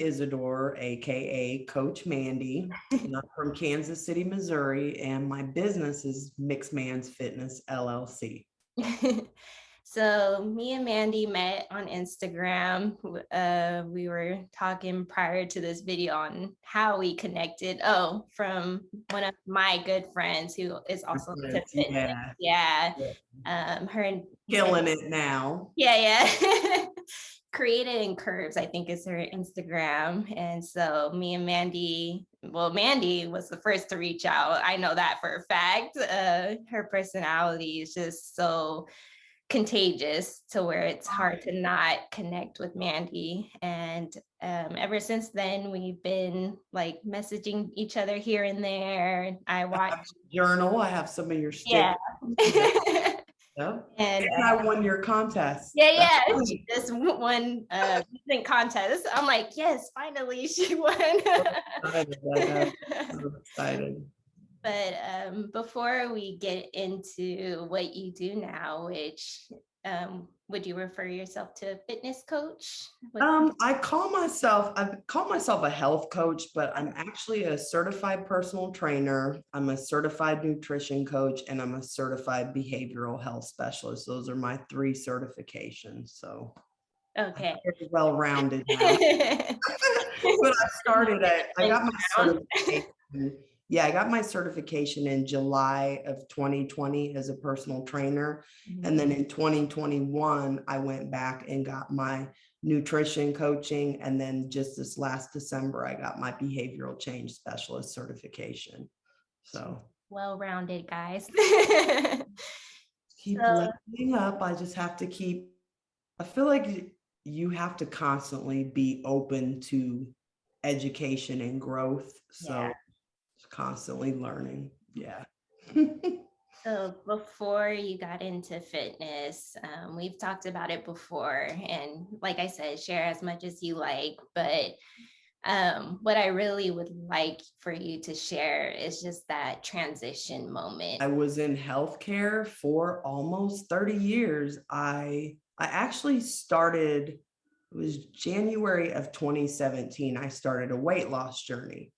Isidore, aka Coach Mandy. And I'm from Kansas City, Missouri, and my business is Mixedmanz Fitness LLC. So me and Mandy met on Instagram. We were talking prior to this video on how we connected. Oh, from one of my good friends who is also into fitness. Yeah, Yeah. Her killing it now. Yeah. Created in Curves, I think is her Instagram. And so me and Mandy, well, Mandy was the first to reach out. I know that for a fact. Her personality is just so contagious to where it's hard to not connect with Mandy. And ever since then, we've been like messaging each other here and there. I watched journal. I have some of your yeah. stickers. Yep. And I won your contest. Yeah. This one recent contest. I'm like, yes, finally she won. So excited. But before we get into what you do now, which would you refer yourself to a fitness coach? I call myself a health coach, but I'm actually a certified personal trainer. I'm a certified nutrition coach, and I'm a certified behavioral health specialist. Those are my 3 certifications. So okay, I'm pretty well-rounded now. But I got my certification. Yeah, I got my certification in July of 2020 as a personal trainer. And then in 2021, I went back and got my nutrition coaching. And then just this last December, I got my behavioral change specialist certification. So well-rounded, guys. keep leveling up. I just have to I feel like you have to constantly be open to education and growth. So constantly learning. Yeah. So before you got into fitness, we've talked about it before, and like I said, share as much as you like, but what I really would like for you to share is just that transition moment. I was in healthcare for almost 30 years. I actually started, it was January of 2017, I started a weight loss journey.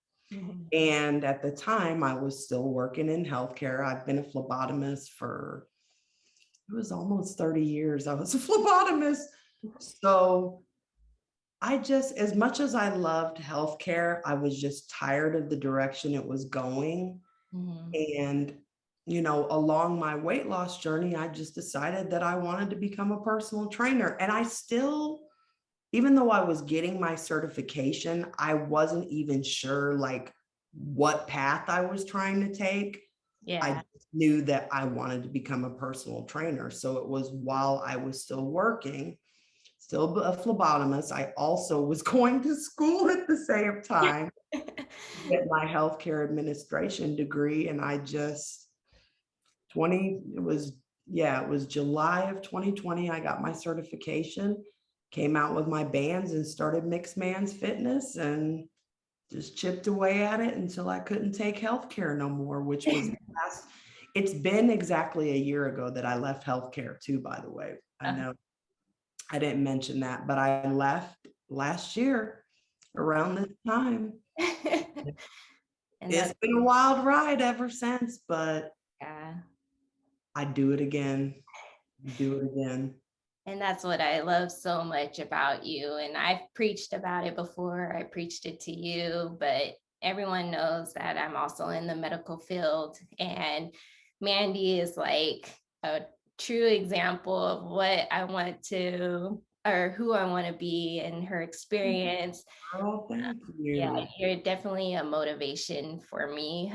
And at the time, I was still working in healthcare. I've been a phlebotomist it was almost 30 years. I was a phlebotomist. So as much as I loved healthcare, I was just tired of the direction it was going. And, along my weight loss journey, I just decided that I wanted to become a personal trainer. And I still, even though I was getting my certification, I wasn't even sure like what path I was trying to take. Yeah. I knew that I wanted to become a personal trainer. So it was while I was still working, still a phlebotomist. I also was going to school at the same time to get my healthcare administration degree. And it was July of 2020. I got my certification, came out with my bands and started Mixedmanz Fitness and just chipped away at it until I couldn't take healthcare no more, which was it's been exactly a year ago that I left healthcare too, by the way. I know I didn't mention that, but I left last year around this time. It's been a wild ride ever since, but I do it again. And that's what I love so much about you. And I've preached about it before. I preached it to you, but everyone knows that I'm also in the medical field. And Mandy is like a true example of what I want to, or who I want to be, and her experience. Oh, thank you. Yeah, you're definitely a motivation for me.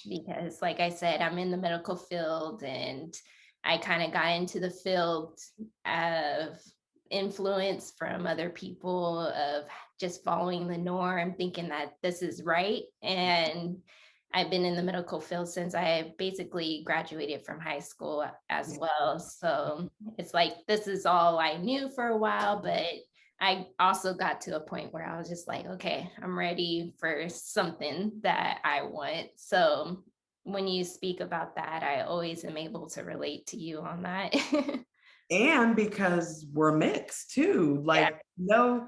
Because like I said, I'm in the medical field, and I kind of got into the field of influence from other people, of just following the norm, thinking that this is right. And I've been in the medical field since I basically graduated from high school as well. So it's like, this is all I knew for a while, but I also got to a point where I was just like, okay, I'm ready for something that I want. So when you speak about that, I always am able to relate to you on that. And because we're mixed too, like, no,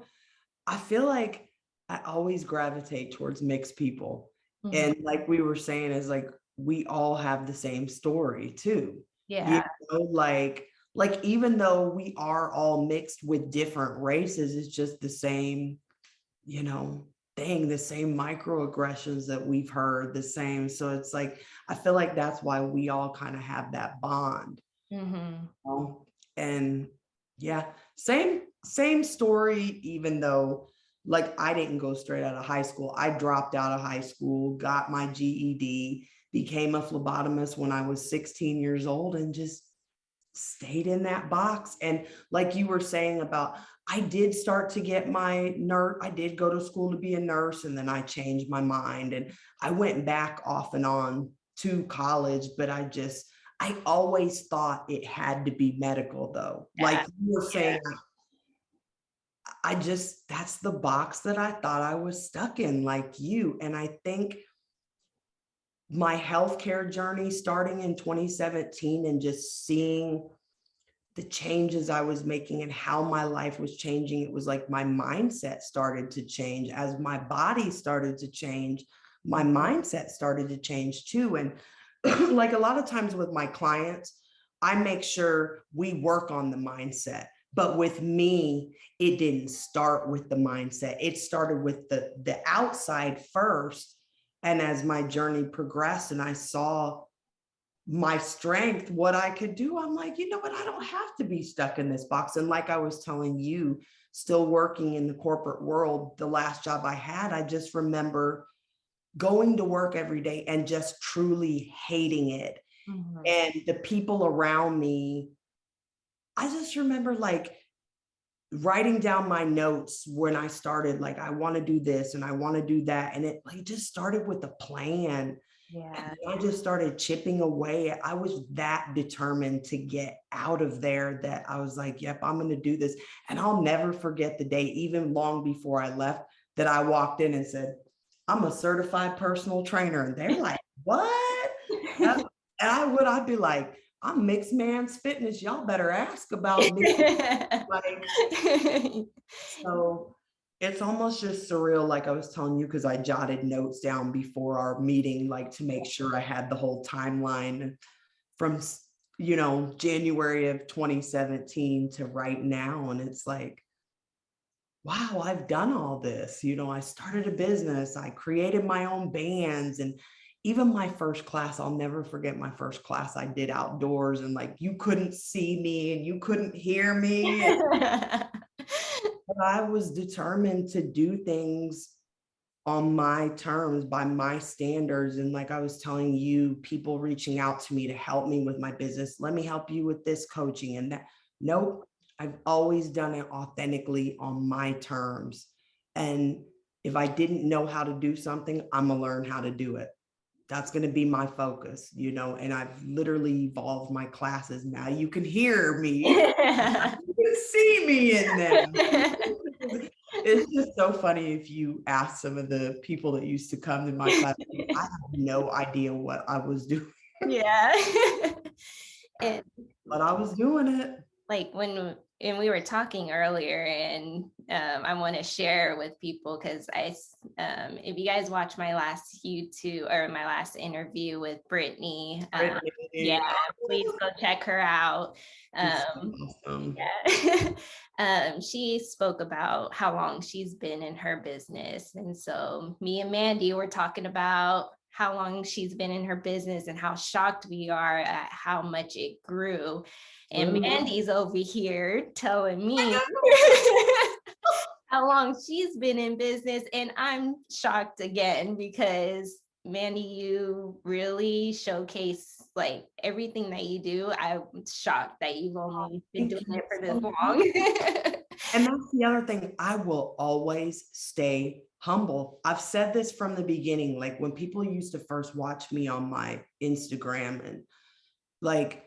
I feel like I always gravitate towards mixed people. Mhm. And like we were saying, is like we all have the same story too. You Yeah. know, like even though we are all mixed with different races, it's just the same, you know, thing, the same microaggressions that we've heard, the same. So it's like I feel like that's why we all kind of have that bond. Mhm. Know? And yeah, same story, even though like I didn't go straight out of high school. I dropped out of high school, got my GED, became a phlebotomist when I was 16 years old, and just stayed in that box. And like you were saying about, I did start to get my nurse, I did go to school to be a nurse, and then I changed my mind and I went back off and on to college, but I always thought it had to be medical though. Yeah. Like you were saying, that's the box that I thought I was stuck in, like you. And I think my healthcare journey starting in 2017 and just seeing the changes I was making and how my life was changing, it was like my mindset started to change. As my body started to change, my mindset started to change too. And like a lot of times with my clients, I make sure we work on the mindset. But with me, it didn't start with the mindset. It started with the outside first. And as my journey progressed and I saw my strength, what I could do, I'm like, you know what? I don't have to be stuck in this box. And like I was telling you, still working in the corporate world, the last job I had, I just remember going to work every day and just truly hating it. Mhm. And the people around me, I just remember like writing down my notes when I started, like, I want to do this and I want to do that. And it like just started with a plan. Yeah. And I just started chipping away. I was that determined to get out of there that I was like, yep, I'm going to do this. And I'll never forget the day, even long before I left, that I walked in and said, I'm a certified personal trainer. And they're like, what? And I'd be like, I'm Mixedmanz Fitness. Y'all better ask about me. Like, so it's almost just surreal, like I was telling you, because I jotted notes down before our meeting, like to make sure I had the whole timeline from, January of 2017 to right now. And it's like, wow, I've done all this. I started a business, I created my own bands, and even my first class, I'll never forget my first class I did outdoors, and like you couldn't see me and you couldn't hear me. But I was determined to do things on my terms, by my standards. And like I was telling you, people reaching out to me to help me with my business. Let me help you with this coaching and that. Nope. I've always done it authentically on my terms. And if I didn't know how to do something, I'm going to learn how to do it. That's going to be my focus, and I've literally evolved my classes. Now you can hear me. You can see me in them. It's just so funny if you ask some of the people that used to come to my class, I have no idea what I was doing, Yeah. And but I was doing it. like and we were talking earlier, and I want to share with people because if you guys watch my last YouTube or my last interview with Brittany, yeah, please go check her out. Awesome. Yeah. She spoke about how long she's been in her business. And so me and Mandy were talking about how long she's been in her business and how shocked we are at how much it grew. And Mandy's over here telling me how long she's been in business. And I'm shocked again because Mandy, you really showcase like everything that you do. I'm shocked that you've only been doing it for this long. And that's the other thing. I will always stay humble. I've said this from the beginning. Like when people used to first watch me on my Instagram, and like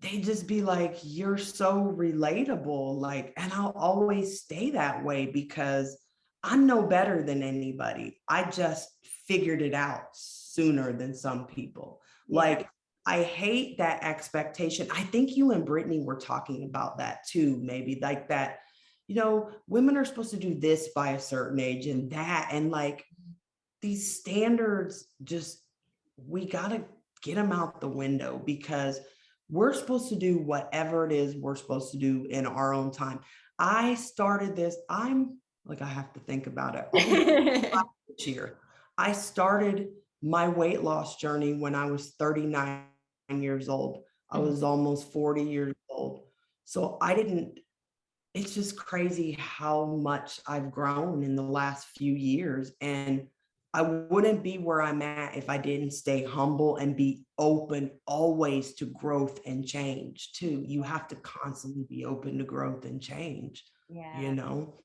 they just be like, you're so relatable. Like, and I'll always stay that way because I'm no better than anybody. I just figured it out sooner than some people. Yeah. Like, I hate that expectation. I think you and Brittany were talking about that too, maybe like that. women are supposed to do this by a certain age and that, and like these standards just, we got to get them out the window because we're supposed to do whatever it is we're supposed to do in our own time. I started this, I'm like, I have to think about it. This year, I started my weight loss journey when I was 39 years old. I was almost 40 years old. So I didn't, it's just crazy how much I've grown in the last few years. And I wouldn't be where I'm at if I didn't stay humble and be open always to growth and change too. You have to constantly be open to growth and change, you Yeah. know?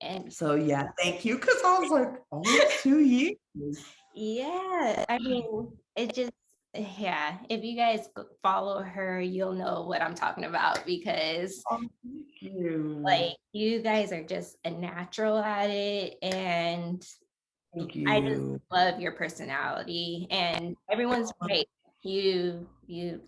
And So yeah, thank you. Cause I was like, almost 2 years. yeah, I mean, it just, yeah, if you guys follow her, you'll know what I'm talking about because Oh, thank you. like you guys are just a natural at it. And Thank I just you. love your personality and everyone's right. You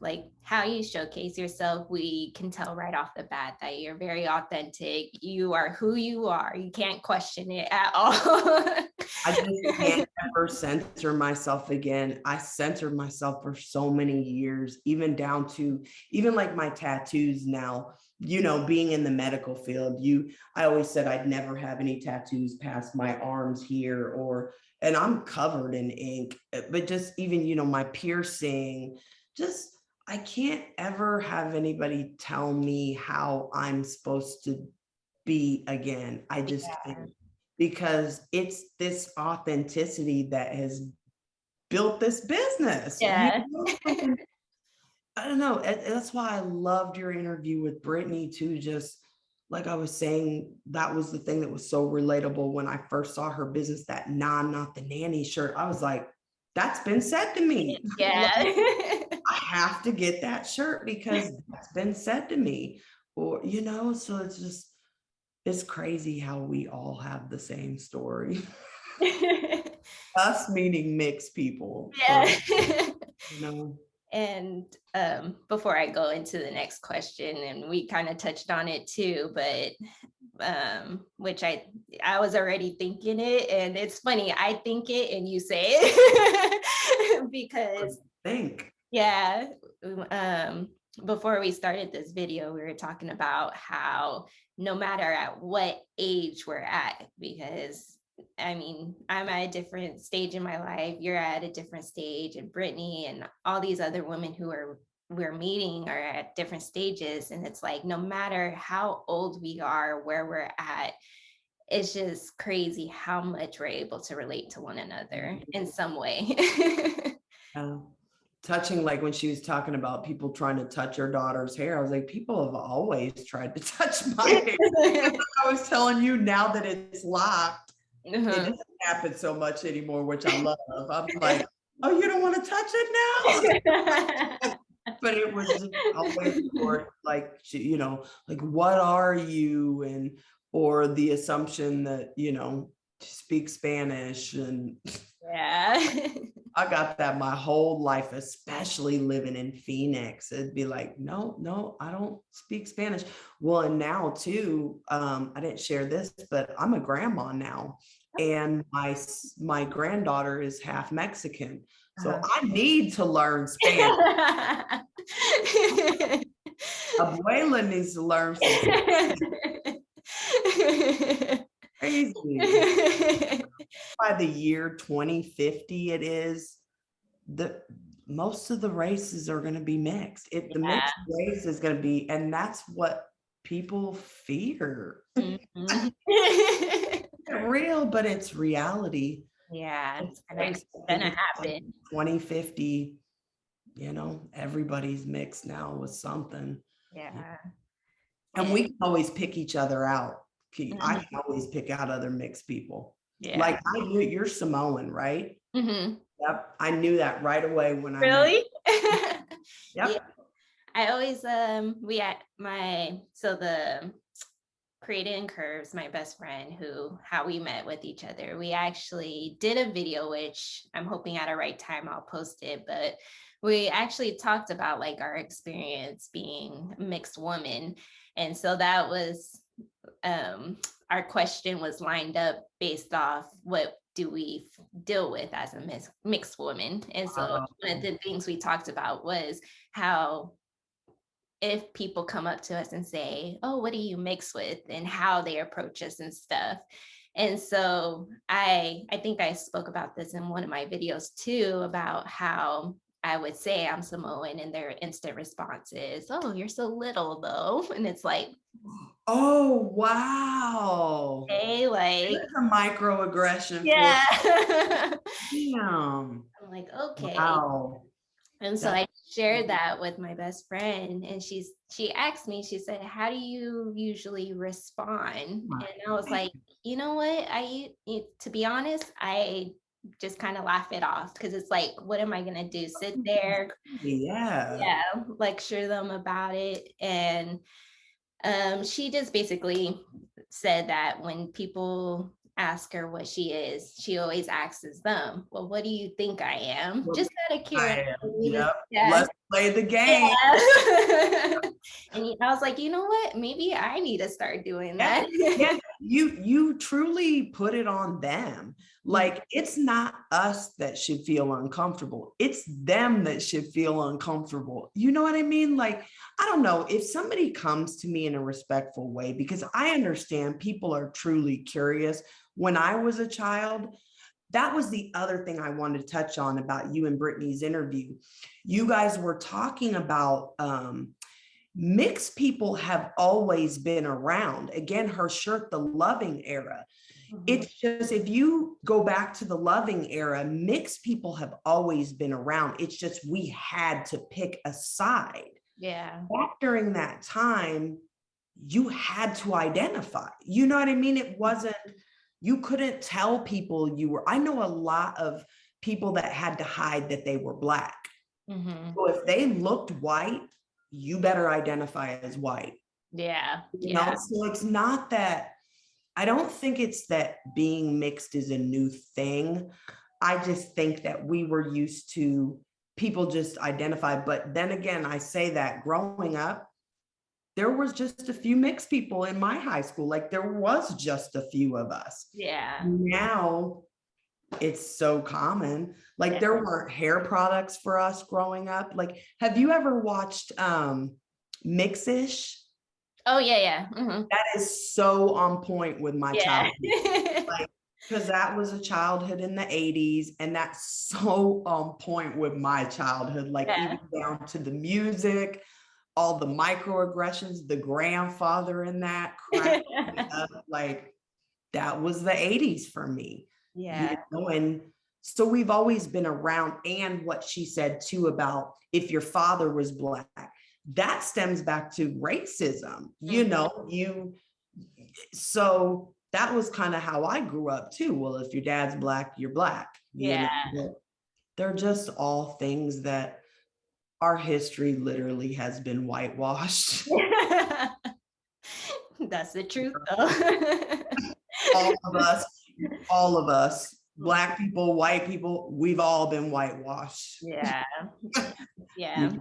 like how you showcase yourself. We can tell right off the bat that you're very authentic. You are who you are. You can't question it at all. I just can't ever censor myself again. I censored myself for so many years, even down to even like my tattoos now, being in the medical field, I always said I'd never have any tattoos past my arms here and I'm covered in ink, but just even, my piercing, just, I can't ever have anybody tell me how I'm supposed to be again. I just can't, because it's this authenticity that has built this business. Yeah. I don't know. That's why I loved your interview with Brittany too. Just like I was saying, that was the thing that was so relatable when I first saw her business, that "Nah, I'm not the nanny" shirt. I was like, that's been said to me. Yeah. I have to get that shirt because that's been said to me. Or, so it's just, it's crazy how we all have the same story. Us meaning mixed people. Yeah. You know, And before I go into the next question, and we kind of touched on it too, but which I was already thinking it, and it's funny, I think it and you say it because think. yeah, um, before we started this video, we were talking about how no matter at what age we're at, because I mean, I'm at a different stage in my life, you're at a different stage, and Brittany and all these other women who we're meeting are at different stages. And it's like no matter how old we are, where we're at, it's just crazy how much we're able to relate to one another in some way. Uh, touching, like when she was talking about people trying to touch her daughter's hair, I was like, people have always tried to touch my hair. I was telling you, now that it's locked, it doesn't happen so much anymore, which I love. I'm like, oh, you don't want to touch it now? But it was just always for like, like, what are you? Or the assumption that, speak Spanish. And Yeah. I got that my whole life, especially living in Phoenix. It'd be like, no, no, I don't speak Spanish. Well, and now too, I didn't share this, but I'm a grandma now. And my granddaughter is half Mexican. So I need to learn Spanish. Abuela needs to learn some Spanish. Crazy. By the year 2050, it is most of the races are going to be mixed. The mixed race is going to be, and that's what people fear. Mhm. Real, but it's reality. Yeah, It's gonna happen. 2050, everybody's mixed now with something. Yeah. And we can always pick each other out. I Mhm. can always pick out other mixed people. Yeah. Like I knew you're Samoan, right? Mhm. Yep. I knew that right away when I met. Really? Yeah. Yep. I always we at my so the Created in Curves, my best friend, how we met with each other. We actually did a video, which I'm hoping at a right time I'll post it, but we actually talked about like our experience being a mixed woman. And so that was our question was lined up based off what do we deal with as a mixed woman. And so one of Oh, the things we talked about was how if people come up to us and say, "Oh, what do you mix with?" and how they approach us and stuff. And so I think I spoke about this in one of my videos too about how I would say I'm Samoan and their instant response is, "Oh, you're so little though." And it's like, oh, wow. hey, like, That's a microaggression for yeah. damn. I'm like, okay. Wow. And so That's I shared that with my best friend, and she asked me, she said, "How do you usually respond?" my And I was like, "You know what? To be honest, I just kind of laugh it off because it's like, what am I gonna do? Sit there, yeah. yeah, lecture them about it?" And she just basically said that when people ask her what she is, she always asks them, "Well, what do you think I am?" Well, Just out of I curiosity. am. Yep. Yeah. Let's play the game. Yeah. And I was like, you know what? Maybe I need to start doing Yeah, that. yeah, you truly put it on them. Mhm. Like it's not us that should feel uncomfortable. It's them that should feel uncomfortable. You know what I mean? Like, I don't know if somebody comes to me in a respectful way, because I understand people are truly curious. When I was a child, that was the other thing I wanted to touch on about you and Brittany's interview. You guys were talking about mixed people have always been around. Again, her shirt, the loving era. Mhm. It's just if you go back to the loving era, mixed people have always been around. It's just we had to pick a side. Yeah. Back during that time, you had to identify. You know what I mean? It wasn't, you couldn't tell people you were. I know a lot of people that had to hide that they were Black. Mhm. So if they looked white, you better identify as white. Yeah. You Yeah. know, so it's not that, I don't think it's that being mixed is a new thing. I just think that we were used to people just identify. But then again, I say that growing up, there was just a few mixed people in my high school. Like there was just a few of us. Yeah. Now it's so common. Like Yeah. there weren't hair products for us growing up. Like, have you ever watched Mixish? Oh, yeah, yeah. Mhm. That is so on point with my Yeah. childhood. Like, because that was a childhood in the 80s, and that's so on point with my childhood, like even Yeah. down to the music, all the microaggressions, the grandfather in that cracked me up. Like that was the 80s for me, Yeah. and so we've always been around. And what she said too about if your father was Black, that stems back to racism, Mhm. so that was kind of how I grew up too. Well, if your dad's Black, you're Black, Yeah. but they're just all things that our history literally has been whitewashed. That's the truth though. all of us, all of us, Black people, white people, we've all been whitewashed. Yeah. Yeah.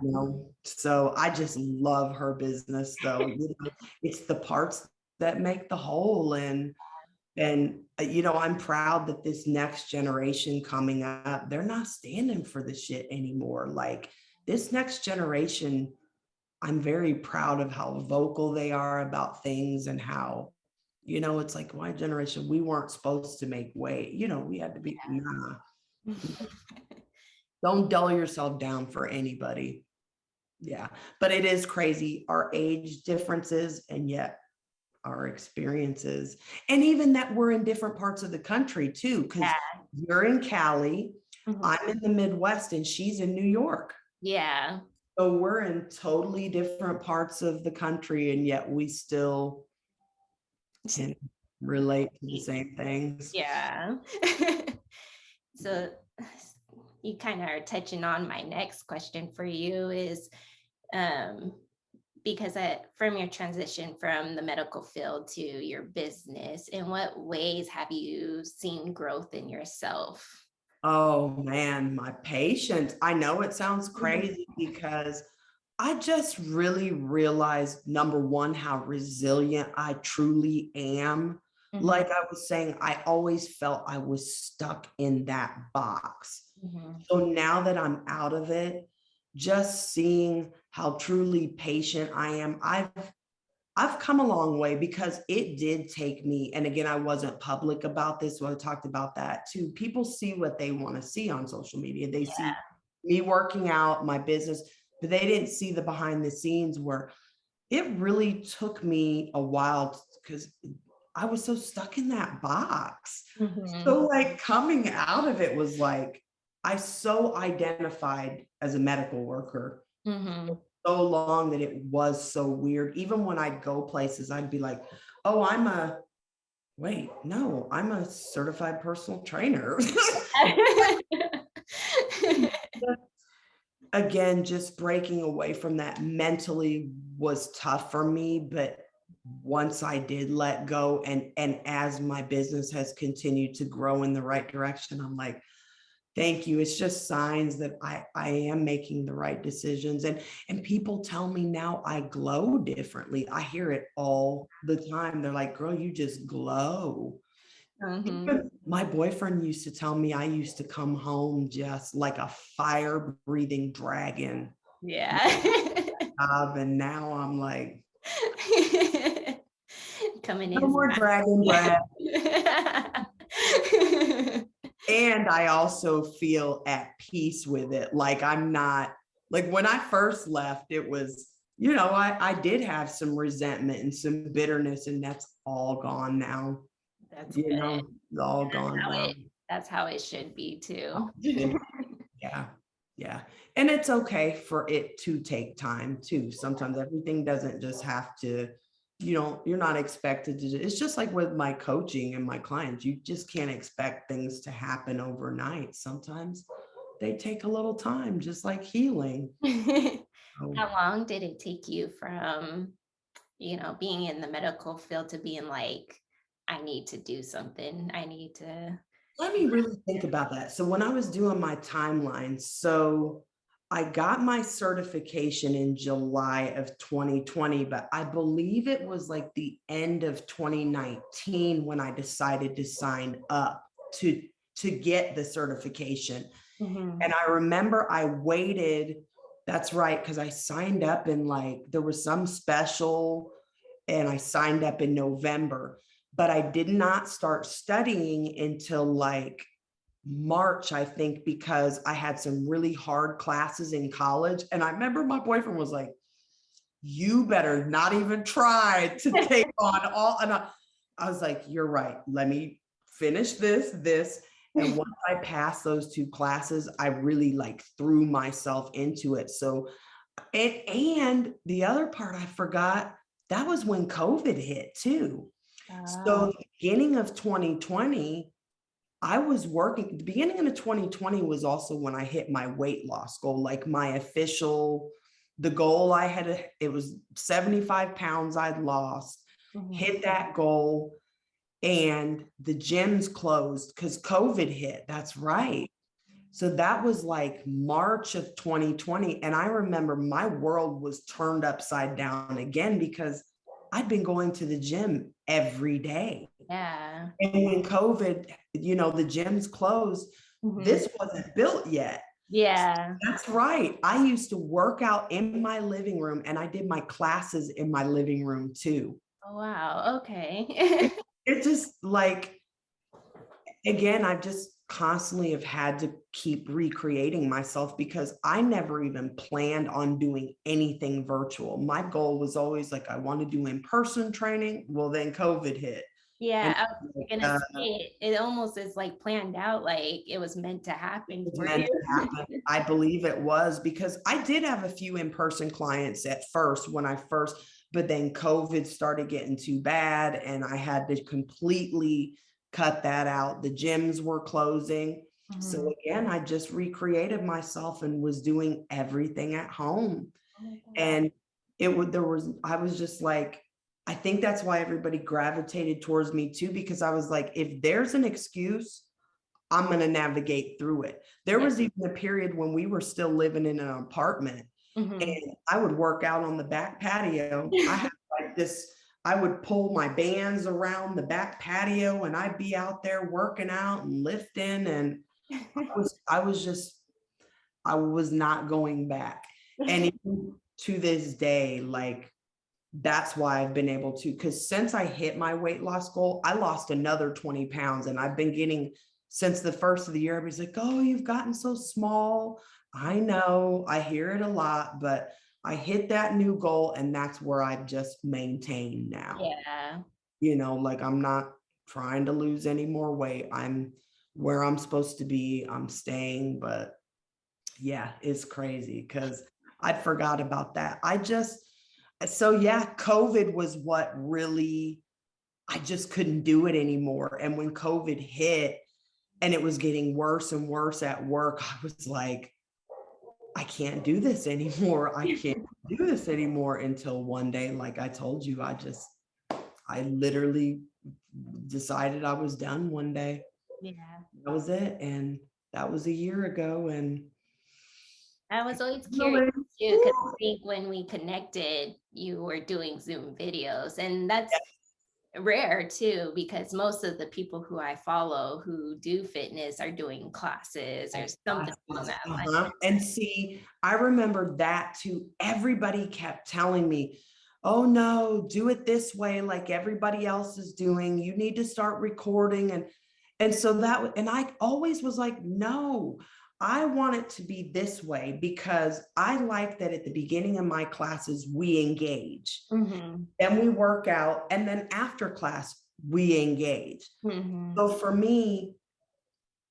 So I just love her business though. It's the parts that make the whole. And I'm proud that this next generation coming up, they're not standing for the shit anymore. Like this next generation, I'm very proud of how vocal they are about things, and how, it's like my generation, we weren't supposed to make weight. We had to be, nah, don't dull yourself down for anybody. Yeah. But it is crazy, our age differences and yet our experiences. And even that we're in different parts of the country too, because Yeah. you're in Cali, Mhm. I'm in the Midwest, and she's in New York. Yeah. So we're in totally different parts of the country, and yet we still can relate to the same things. Yeah. So you kind of are touching on my next question for you is um because from your transition from the medical field to your business, in what ways have you seen growth in yourself? Oh man, my patience. I know it sounds Mhm. crazy because I just really realized, number one, how resilient I truly am. Mhm, Like I was saying, I always felt I was stuck in that box. mhm. So now that I'm out of it, just seeing how truly patient I am, I've come a long way because it did take me, and again, I wasn't public about this, so I talked about that too. People see what they want to see on social media. They see me working out, my business, but they didn't see the behind the scenes where it really took me a while because I was so stuck in that box. Mhm, So like coming out of it was like I so identified as a medical worker mhm. so long that it was so weird. Even when I'd go places, I'd be like, oh, wait, no, I'm a certified personal trainer. Again, just breaking away from that mentally was tough for me. But once I did let go, and as my business has continued to grow in the right direction, I'm like, thank you. It's just signs that I am making the right decisions. And people tell me now I glow differently. I hear it all the time. They're like, girl, you just glow. Mhm. Even my boyfriend used to tell me I used to come home just like a fire breathing dragon. Yeah. And now I'm like, Coming no in more dragon breath. hot. And I also feel at peace with it. Like I'm not, like when I first left, it was, I did have some resentment and some bitterness, and that's all gone now. That's You good. know, it's all gone How now. it that's how it should be too. Yeah. Yeah. And it's okay for it to take time too. Sometimes everything doesn't just have to, you're not expected to, it's just like with my coaching and my clients, you just can't expect things to happen overnight. Sometimes they take a little time, just like healing. So, How long did it take you from, being in the medical field to being like, I need to do something. I need to. let me really think about that. So when I was doing my timeline, so I got my certification in July of 2020, but I believe it was like the end of 2019 when I decided to sign up to to get the certification. Mhm. And I remember I waited, that's right, because I signed up in like there was some special and I signed up in November, but I did not start studying until like March, I think, because I had some really hard classes in college. And I remember my boyfriend was like, you better not even try to take on all. And I was like, you're right. Let me finish this. And once I passed those two classes, I really like threw myself into it. So, and the other part I forgot, that was when COVID hit too. Ah, So the beginning of 2020, I was working, the beginning of 2020 was also when I hit my weight loss goal, like my official, the goal I had, it was 75 pounds I'd lost, mhm. hit that goal, and the gyms closed because COVID hit. That's right. So that was like March of 2020. And I remember my world was turned upside down again because I'd been going to the gym every day. Yeah. And when COVID, the gyms closed, Mhm. this wasn't built yet. Yeah. That's right. I used to work out in my living room and I did my classes in my living room too. Oh, wow. Okay. It just like, again, I just constantly have had to keep recreating myself because I never even planned on doing anything virtual. My goal was always like, I want to do in-person training. Well, then COVID hit. And Yeah, I was gonna uh, say, it almost is like planned out, like it was meant to happen was for meant you. to happen. I believe it was because I did have a few in-person clients at first when I first, but then COVID started getting too bad and I had to completely cut that out. The gyms were closing. So Mhm. again, I just recreated myself and was doing everything at home. Oh my God. And I was just like, I think that's why everybody gravitated towards me too, because I was like, if there's an excuse, I'm going to navigate through it. There Yeah. was even a period when we were still living in an apartment Mhm. And I would work out on the back patio. I had like this, I would pull my bands around the back patio and I'd be out there working out and lifting. And I was just, I was not going back. And even to this day, like that's why I've been able to, because since I hit my weight loss goal, I lost another 20 pounds. And I've been getting, since the first of the year, everybody's like, oh, you've gotten so small. I know, I hear it a lot, but I hit that new goal and that's where I've just maintained now. Yeah. You know, like I'm not trying to lose any more weight. I'm where I'm supposed to be. I'm staying, but yeah, it's crazy because I forgot about that. So yeah, COVID was what really, I just couldn't do it anymore. And when COVID hit and it was getting worse and worse at work, I was like, I can't do this anymore. I can't do this anymore until one day, like I told you, I literally decided I was done one day. Yeah. That was it. And that was a year ago. And I was always curious too, because I think when we connected, you were doing Zoom videos, and that's rare too, because most of the people who I follow who do fitness are doing classes or something on that line. And see, I remember that too. Everybody kept telling me, oh no, do it this way, like everybody else is doing. You need to start recording. And so and I always was like, no, I want it to be this way because I like that at the beginning of my classes, we engage. Mhm. Then we work out. And then after class, we engage. Mhm. So for me,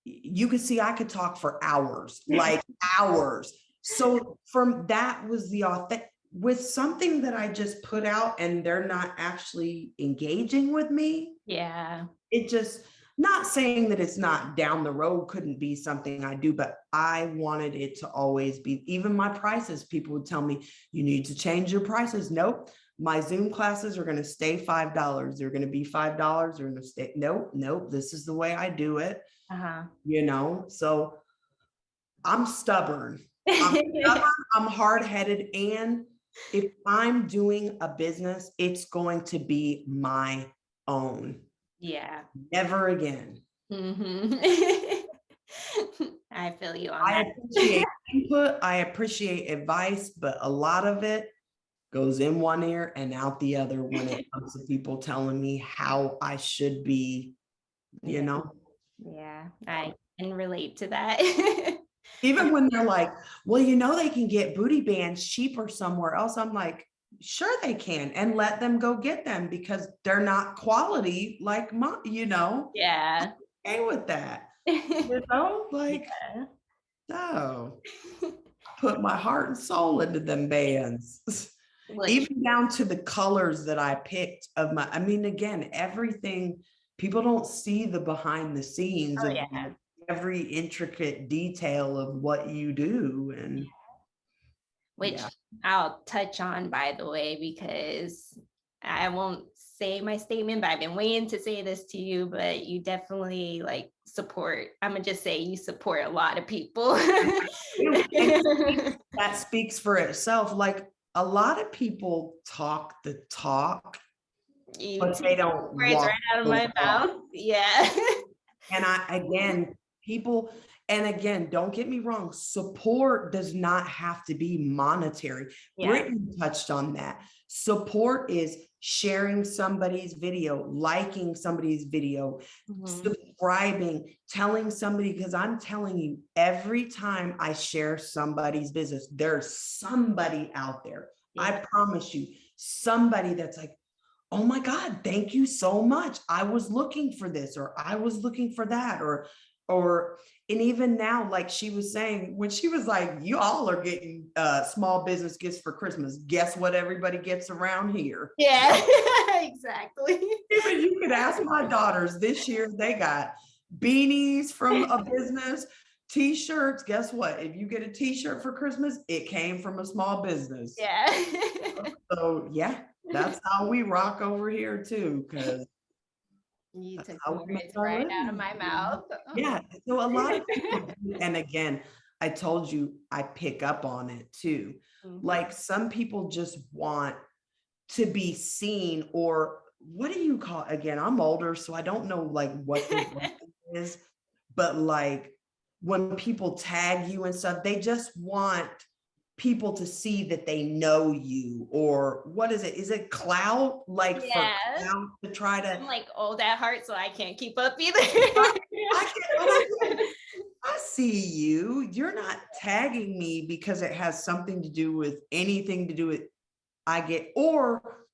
you could see I could talk for hours, like hours. So from that was the authentic with something that I just put out and they're not actually engaging with me. Yeah. It just, not saying that it's not down the road, couldn't be something I do, but I wanted it to always be, even my prices, people would tell me, you need to change your prices. Nope. My Zoom classes are going to stay $5. They're going to be $5. They're going to stay. Nope. Nope. This is the way I do it. Uh-huh. So I'm stubborn. I'm hard-headed. And if I'm doing a business, it's going to be my own. Yeah. Never again. Mhm. I feel you on I that. appreciate input, I appreciate advice, but a lot of it goes in one ear and out the other when it comes to people telling me how I should be, you Yeah. know? Yeah, I can relate to that. Even when they're like, well, they can get booty bands cheaper somewhere else. I'm like, sure they can, and let them go get them because they're not quality like Yeah. okay with that. Like, Yeah. no, put my heart and soul into them bands. Which, Even down to the colors that I picked I mean, again, everything, people don't see the behind the scenes oh of yeah. every intricate detail of what you do. And Which yeah, I'll touch on, by the way, because I won't say my statement, but I've been waiting to say this to you, but you definitely like support. I'm gonna just say you support a lot of people. that speaks for itself. Like a lot of people talk the talk, You but they take don't words right walk out of the my walk. mouth. Yeah. And again, don't get me wrong, support does not have to be monetary. Yeah. Brittany touched on that. Support is sharing somebody's video, liking somebody's video, Mhm. subscribing, telling somebody, because I'm telling you, every time I share somebody's business, there's somebody out there. I Yeah. promise you, somebody that's like, oh my God, thank you so much. I was looking for this, or I was looking for that, and even now, like she was saying, when she was like, you all are getting small business gifts for Christmas. Guess what everybody gets around here? Yeah. Exactly. Even you could ask my daughters this year, they got beanies from a business, t-shirts. Guess what? If you get a t-shirt for Christmas, it came from a small business. Yeah. So yeah, that's how we rock over here too, because You that's took the how we make words our right out of living. my mouth. Yeah. So a lot of people, and again, I told you I pick up on it too. Like some people just want to be seen, or what do you call, again, I'm older, so I don't know like what the word is, but like when people tag you and stuff, they just want people to see that they know you, or what is it? Is it clout? Like for Yeah. clout to try to, I'm like old at heart, so I can't keep up either. I can't, I see you. You're not tagging me because it has something to do with anything to do with I get, or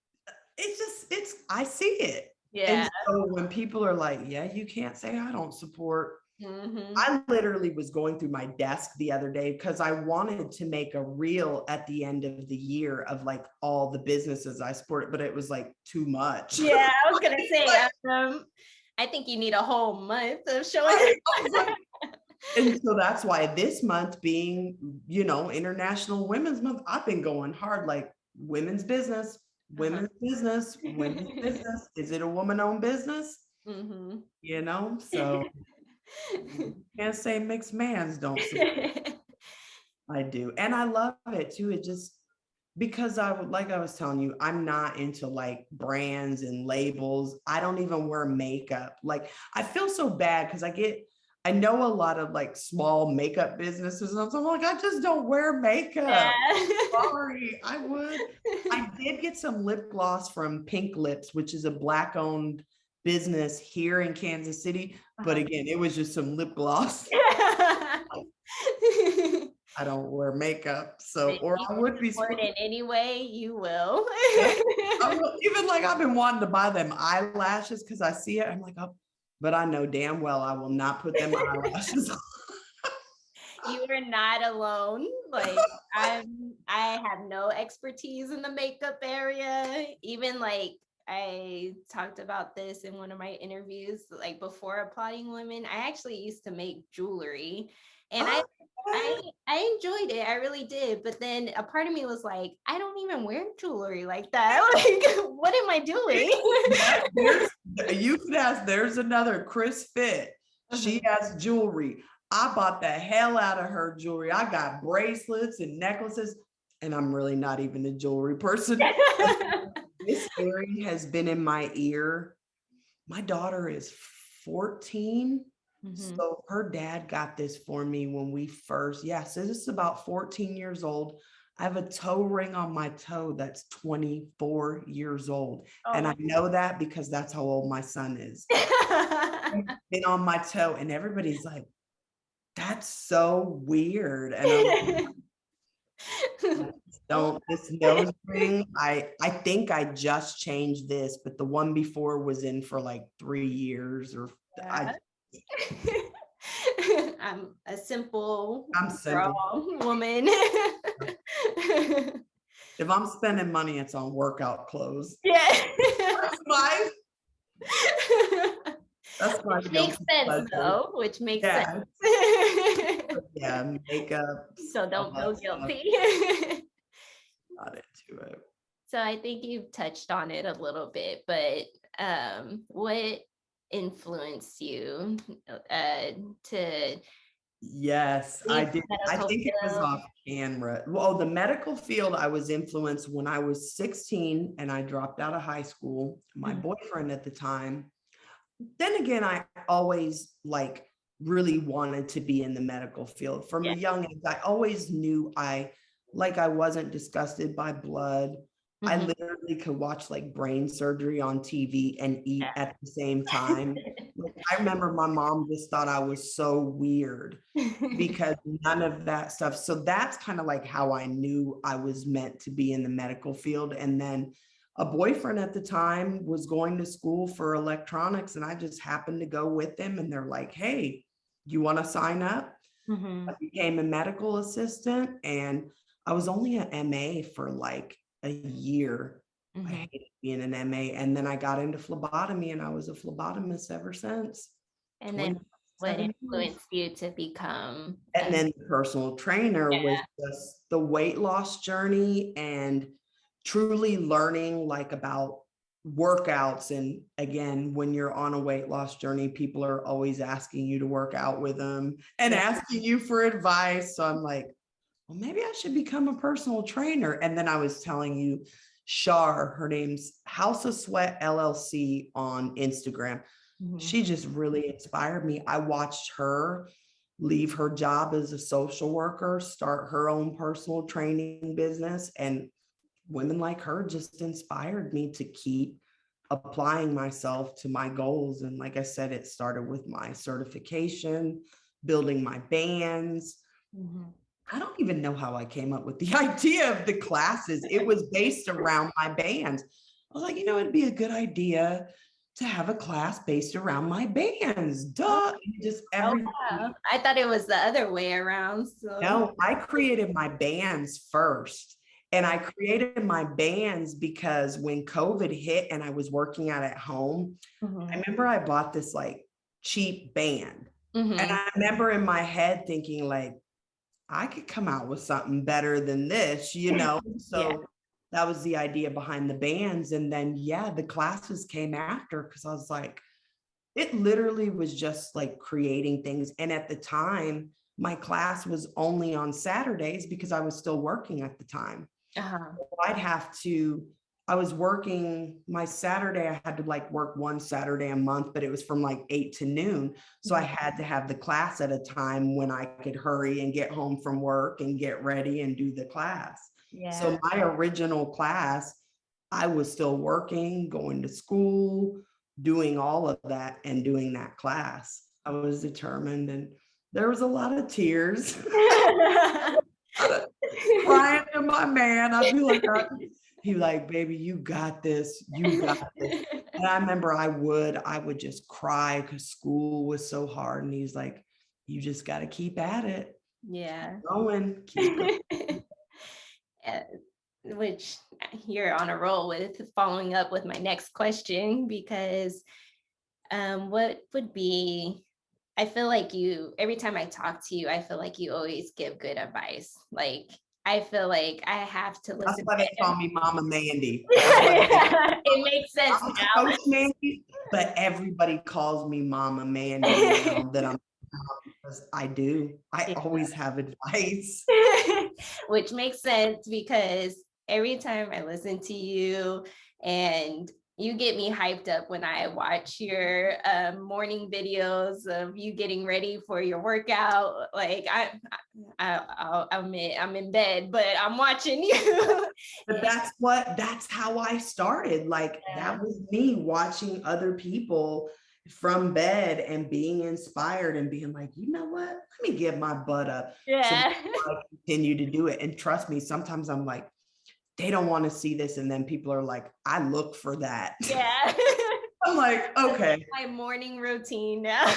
I see it. Yeah. And so when people are like, yeah, you can't say I don't support. Mm-hmm. I literally was going through my desk the other day because I wanted to make a reel at the end of the year of like all the businesses I support, but it was like too much. Yeah, I was gonna say, I think you need a whole month of showing it. And so that's why this month being, International Women's Month, I've been going hard, like women's business, women's business, women's business. Is it a woman-owned business? Mm-hmm. So can't say Mixedmanz don't support. I do. And I love it too. It just, because I would, like I was telling you, I'm not into like brands and labels. I don't even wear makeup. Like I feel so bad because I know a lot of like small makeup businesses. And I'm like, I just don't wear makeup. Yeah. Sorry, I would. I did get some lip gloss from Pink Lips, which is a Black owned business here in Kansas City. But again, it was just some lip gloss. I don't wear makeup, so, If or you I can would be support in any way, you will. yeah. Even like I've been wanting to buy them eyelashes because I see it. I'm like, oh, but I know damn well I will not put them eyelashes on. You are not alone. Like I have no expertise in the makeup area. Even like I talked about this in one of my interviews, like before applauding women, I actually used to make jewelry, and I enjoyed it. I really did. But then a part of me was like, I don't even wear jewelry like that. Like, what am I doing? You could ask, there's another Chris Fit. She has jewelry. I bought the hell out of her jewelry. I got bracelets and necklaces, and I'm really not even a jewelry person. This earring has been in my ear. My daughter is 14. So her dad got this for me when we first, so this is about 14 years old. I have a toe ring on my toe that's 24 years old. And I know that because that's how old my son is. Been on my toe, and everybody's like, that's so weird. And I'm like, don't, this nose ring, I think I just changed this, but the one before was in for like 3 years, or Yeah. I'm a simple, I'm simple. woman. If I'm spending money, it's on workout clothes. Yeah. That's my Which makes sense though, which makes sense. Yeah, makeup. So don't feel guilty. Not into it. So I think you've touched on it a little bit, but what influenced you to Yes, I did. I think it was off camera. Well, the medical field, I was influenced when I was 16 and I dropped out of high school. My boyfriend at the time, then again, I always like really wanted to be in the medical field from a young age. I always knew I wasn't disgusted by blood. I literally could watch like brain surgery on TV and eat at the same time. Like, I remember my mom just thought I was so weird because none of that stuff. So that's kind of like how I knew I was meant to be in the medical field. And then a boyfriend at the time was going to school for electronics, and I just happened to go with him, and they're like, hey, you want to sign up? I became a medical assistant, and I was only an MA for like a year. I hated being an MA. And then I got into phlebotomy, and I was a phlebotomist ever since. And then what influenced you to become? And then the personal trainer was just the weight loss journey and truly learning like about workouts. And again, when you're on a weight loss journey, people are always asking you to work out with them and asking you for advice. So I'm like, well, maybe I should become a personal trainer. And then I was telling you, Shar, her name's House of Sweat LLC on Instagram. She just really inspired me. I watched her leave her job as a social worker, start her own personal training business. And women like her just inspired me to keep applying myself to my goals. And like I said, it started with my certification, building my bands. I don't even know how I came up with the idea of the classes. It was based around my bands. I was like, it'd be a good idea to have a class based around my bands. Duh. Just everything. Wow. I thought it was the other way around. So No, I created my bands first. And I created my bands because when COVID hit and I was working out at home, I remember I bought this like cheap band. And I remember in my head thinking like, I could come out with something better than this, So that was the idea behind the bands. And then, the classes came after because I was like, it literally was just like creating things. And at the time, my class was only on Saturdays because I was still working at the time. I was working my Saturday. I had to like work one Saturday a month, but it was from like 8 to noon. So I had to have the class at a time when I could hurry and get home from work and get ready and do the class. So my original class, I was still working, going to school, doing all of that and doing that class. I was determined, and there was a lot of tears. Crying to my man. I'd be like, he'd be like, baby, you got this. You got this. And I remember I would just cry because school was so hard. And he's like, you just got to keep at it. Yeah. Keep going. Which you're on a roll with following up with my next question, because what would be, I feel like every time I talk to you, I feel like you always give good advice. Like, I feel like I have to listen. That's why they call me Mama Mandy. It makes sense now. Coach Mandy, but everybody calls me Mama Mandy now that I'm, because I do. I always have advice. Which makes sense because every time I listen to you, and you get me hyped up when I watch your morning videos of you getting ready for your workout. Like I'm in bed, but I'm watching you. But that's how I started. Like that was me watching other people from bed and being inspired and being like, you know what? Let me get my butt up. Yeah. So I continue to do it. And trust me, sometimes I'm like, they don't want to see this. And then people are like, I look for that. Yeah. I'm like, okay. My morning routine now.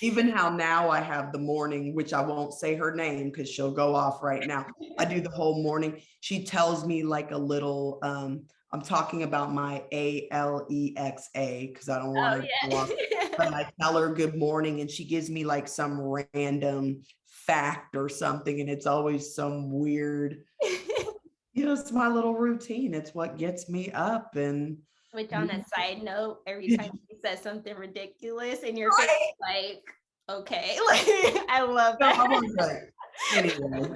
Even how now I have the morning, which I won't say her name because she'll go off right now. I do the whole morning. She tells me like a little, I'm talking about my ALEXA because I don't want to but I tell her good morning and she gives me like some random fact or something. And it's always some weird, it's my little routine. It's what gets me up. And which, on a side note, every time you said something ridiculous in your face, like, okay, like I love that. I was like, anyway,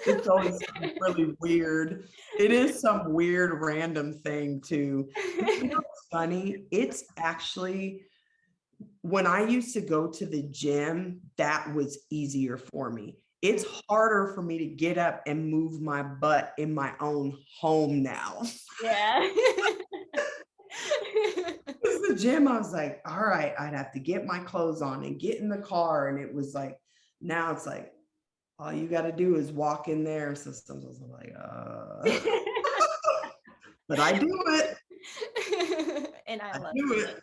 it's always really weird. It is some weird random thing too. What's funny? It's actually, when I used to go to the gym, that was easier for me. It's harder for me to get up and move my butt in my own home now. Yeah. The gym, I was like, all right, I'd have to get my clothes on and get in the car. And it was like, now it's like, all you got to do is walk in there. So sometimes I'm like, but I do it. And I love do it.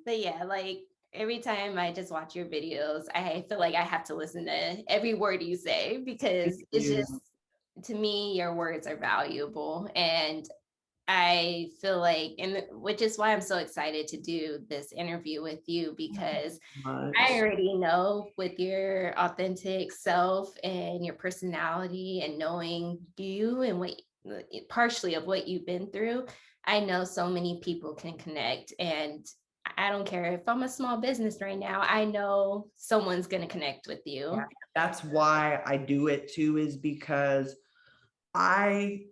But yeah, like every time I just watch your videos, I feel like I have to listen to every word you say because it's just, to me, your words are valuable. And I feel like, and which is why I'm so excited to do this interview with you, because I already know with your authentic self and your personality and knowing you and what partially of what you've been through, I know so many people can connect. And I don't care if I'm a small business right now, I know someone's going to connect with Yeah, you. that's why I do it too, is because I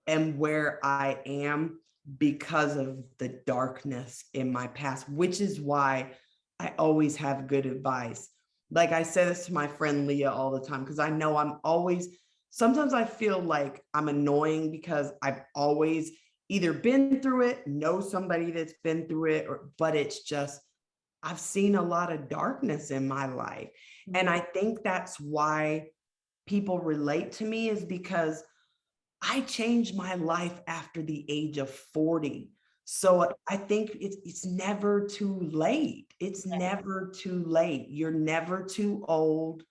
am where I am because of the darkness in my past, which is why I always have good advice. Like I say this to my friend Leah all the time, because I know I'm always, sometimes I feel like I'm annoying because I've always either been through it, know somebody that's been through it, or, but it's just, I've seen a lot of darkness in my life. And I think that's why people relate to me, is because I changed my life after the age of 40. So I think it's never too late. It's never too late. You're never too old.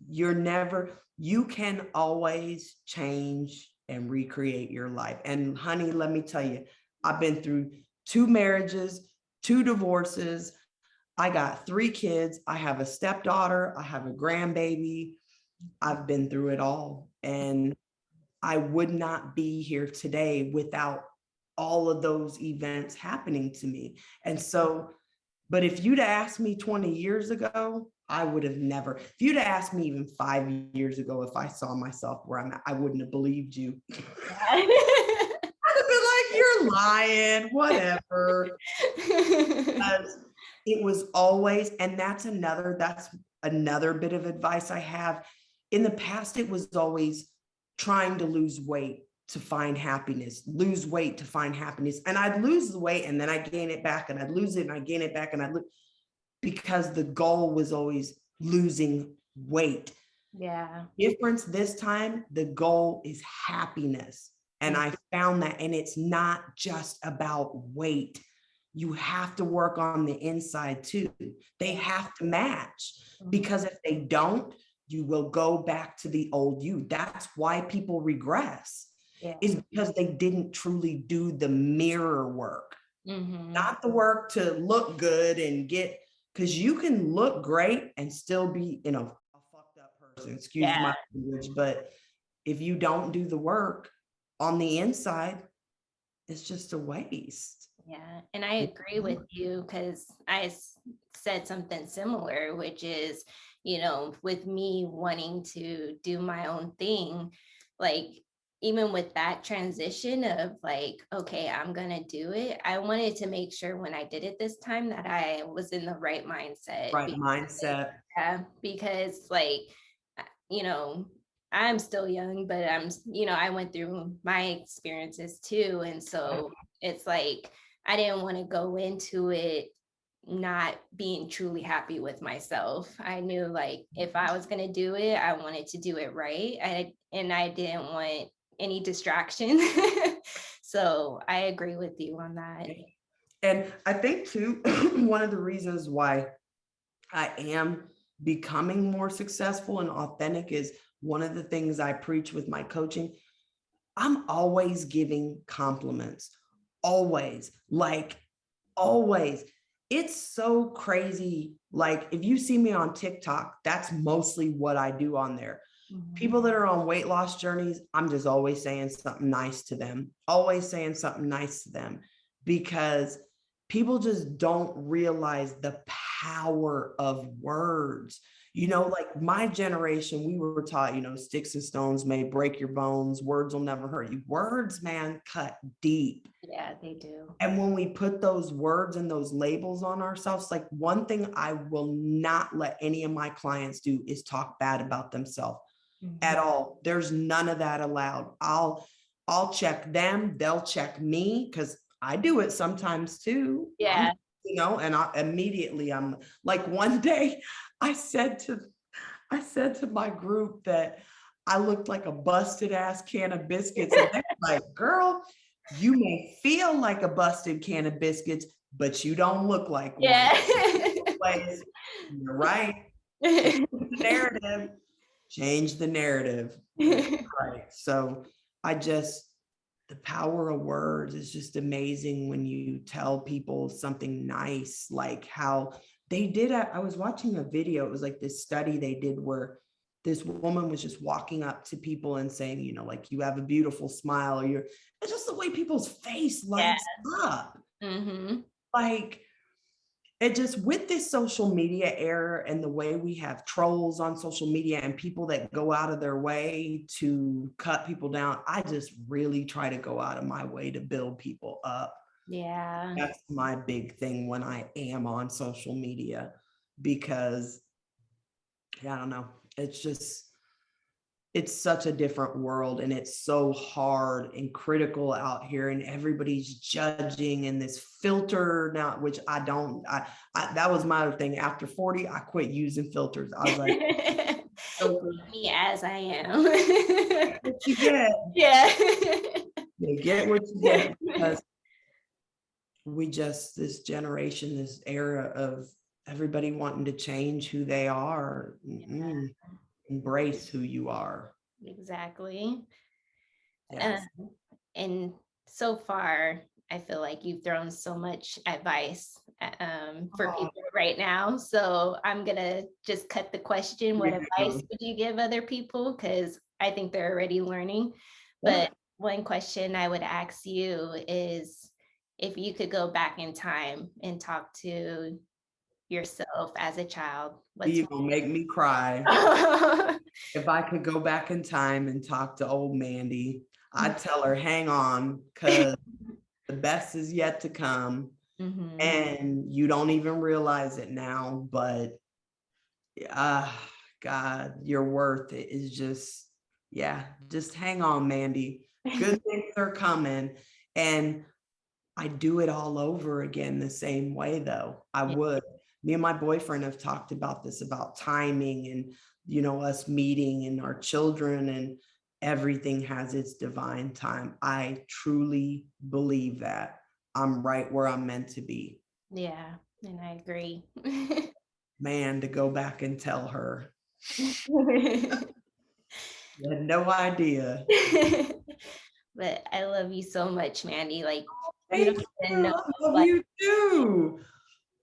You can always change and recreate your life. And honey, let me tell you, I've been through 2 marriages, 2 divorces. I got 3 kids. I have a stepdaughter. I have a grandbaby. I've been through it all. And I would not be here today without all of those events happening to me. And so, but if you'd asked me 20 years ago, I would have never, if you'd asked me even 5 years ago, if I saw myself where I'm at, I wouldn't have believed you. I'd have been like, you're lying, whatever. Because it was always, and that's another bit of advice I have. In the past, it was always trying to lose weight to find happiness, lose weight to find happiness. And I'd lose the weight and then I gain it back, and I'd lose it and I gain it back, and because the goal was always losing weight. Yeah. Difference this time, the goal is happiness. And I found that, and it's not just about weight. You have to work on the inside too. They have to match, because if they don't, you will go back to the old you. That's why people regress, Yeah. is because they didn't truly do the mirror work, not the work to look good and get, because you can look great and still be, a fucked up person, excuse Yeah. my language, but if you don't do the work on the inside, it's just a waste. Yeah, and I agree with you because said something similar, which is, with me wanting to do my own thing, like even with that transition of like, okay, I'm gonna do it. I wanted to make sure when I did it this time that I was in the right mindset. Right mindset. Yeah, because like, uh, you know, I'm still young, but I went through my experiences too. And so it's like, I didn't want to go into it not being truly happy with myself. I knew like if I was going to do it, I wanted to do it right. And I didn't want any distraction. So I agree with you on that. And I think too, one of the reasons why I am becoming more successful and authentic is one of the things I preach with my coaching. I'm always giving compliments, always, like always. It's so crazy. Like if you see me on TikTok, that's mostly what I do on there. People that are on weight loss journeys, I'm just always saying something nice to them, always saying something nice to them, because people just don't realize the power of words. Like my generation, we were taught, sticks and stones may break your bones, words will never hurt you. Words, man, cut deep. Yeah, they do. And when we put those words and those labels on ourselves, like one thing I will not let any of my clients do is talk bad about themselves at all. There's none of that allowed. I'll check them, they'll check me, because I do it sometimes too. Yeah. And I'm like, one day I said to my group that I looked like a busted ass can of biscuits. And they're like, girl, you may feel like a busted can of biscuits, but you don't look like one. Yeah. You're right. Narrative. Change the narrative. Right. So the power of words is just amazing when you tell people something nice, like how they did. I was watching a video. It was like this study they did where this woman was just walking up to people and saying, you know, like, you have a beautiful smile, or it's just the way people's face Yeah. lights up. Mm-hmm. Like, it just, with this social media era and the way we have trolls on social media and people that go out of their way to cut people down, I just really try to go out of my way to build people up. Yeah. That's my big thing when I am on social media, because yeah, I don't know. It's just, it's such a different world, and it's so hard and critical out here, and everybody's judging in this filter now, which that was my other thing. After 40, I quit using filters. I was like, filters, Me as I am. what you get, Yeah. you get what you get, because this generation, this era of everybody wanting to change who they are. Embrace who you are. Exactly. Yes. And so far, I feel like you've thrown so much advice for Oh, people right now. So I'm gonna just cut the question. What advice would you give other people? Because I think they're already learning. But one question I would ask you is, if you could go back in time and talk to yourself as a child, what's you gonna make me cry. one? If I could go back in time and talk to old Mandy, I'd tell her, hang on, because the best is yet to come. Mhm. And you don't even realize it now, but God, your worth is just, yeah, just hang on, Mandy. Good things are coming. And I do it all over again the same way, though. I Yeah. would. Me and my boyfriend have talked about this, about timing, and, you know, us meeting and our children, and everything has its divine time. I truly believe that I'm right where I'm meant to be. Yeah, and I agree. Man, to go back and tell her, you had no idea. But I love you so much, Mandy. Like, you Thank don't even you. know. I love Like, you too.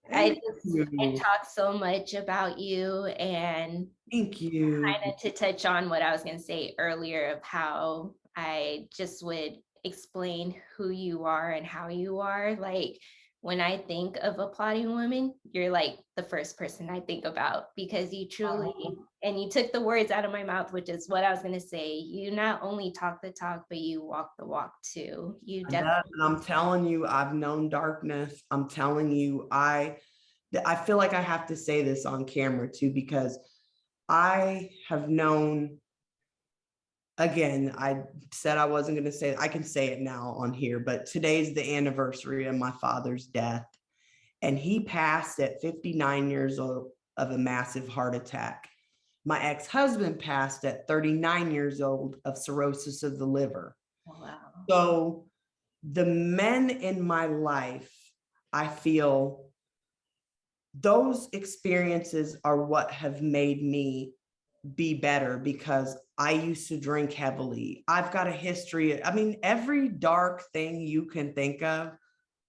Thank I you. talk so much about you, and Thank you. kind of to touch on what I was going to say earlier of how I just would explain who you are and how you are. Like, when I think of applauding women, you're like the first person I think about, because you truly, and you took the words out of my mouth, which is what I was going to say. You not only talk the talk, but you walk the walk too. You definitely. And I'm telling you, I've known darkness. I'm telling you, I feel like I have to say this on camera too, because I have known, again, I said I wasn't going to say it. I can say it now on here, but today's the anniversary of my father's death. And he passed at 59 years old of a massive heart attack. My ex-husband passed at 39 years old of cirrhosis of the liver. Wow. So the men in my life, I feel those experiences are what have made me be better, because I used to drink heavily. I've got a history. I mean, every dark thing you can think of,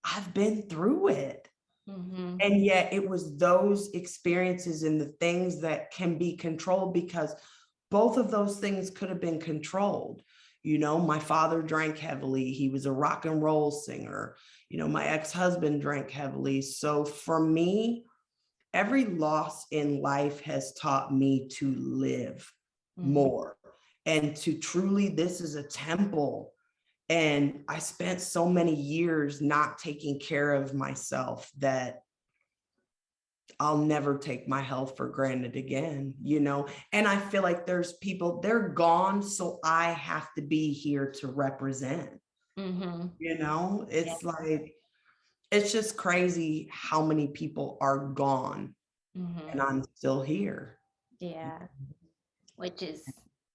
I've been through it. Mm-hmm. And yet it was those experiences and the things that can be controlled, because both of those things could have been controlled. You know, my father drank heavily. He was a rock and roll singer. You know, my ex-husband drank heavily. So for me, every loss in life has taught me to live Mm-hmm. more, and to truly, this is a temple. And I spent so many years not taking care of myself that I'll never take my health for granted again, you know? And I feel like there's people, they're gone. So I have to be here to represent, Mm-hmm. you know? Yeah. It's like, it's just crazy how many people are gone Mm-hmm. and I'm still here. Yeah. Which is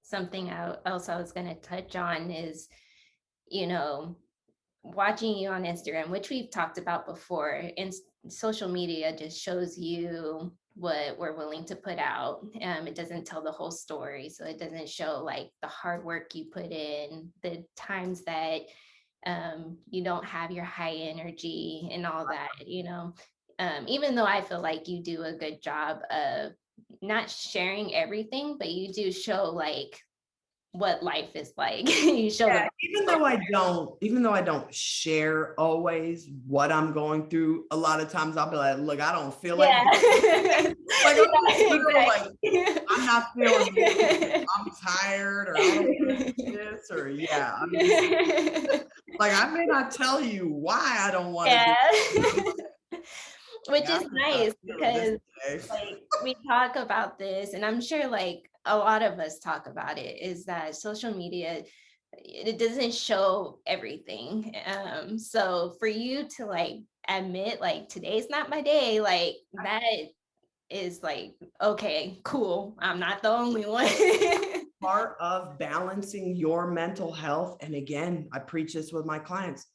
something else I was going to touch on is, you know, watching you on Instagram, which we've talked about before, and social media just shows you what we're willing to put out. It doesn't tell the whole story. So it doesn't show like the hard work you put in, the times that you don't have your high energy and all that, you know. Even though I feel like you do a good job of not sharing everything, but you do show like what life is like. You show Yeah, the even though I don't share always what I'm going through, a lot of times I'll be like, look, I don't feel like yeah. like I'm just Yeah, literal, like I'm not feeling this. exactly. I'm tired or I don't feel this or yeah, I'm just like I may not tell you why I don't want to do Yeah. it. Which Yeah, is I'm just not nice feeling this because today. like we talk about this, and I'm sure like a lot of us talk about it, is that social media, it doesn't show everything. So for you to like admit like today's not my day, like that is like, okay, cool. I'm not the only one. Part of balancing your mental health, and again, I preach this with my clients,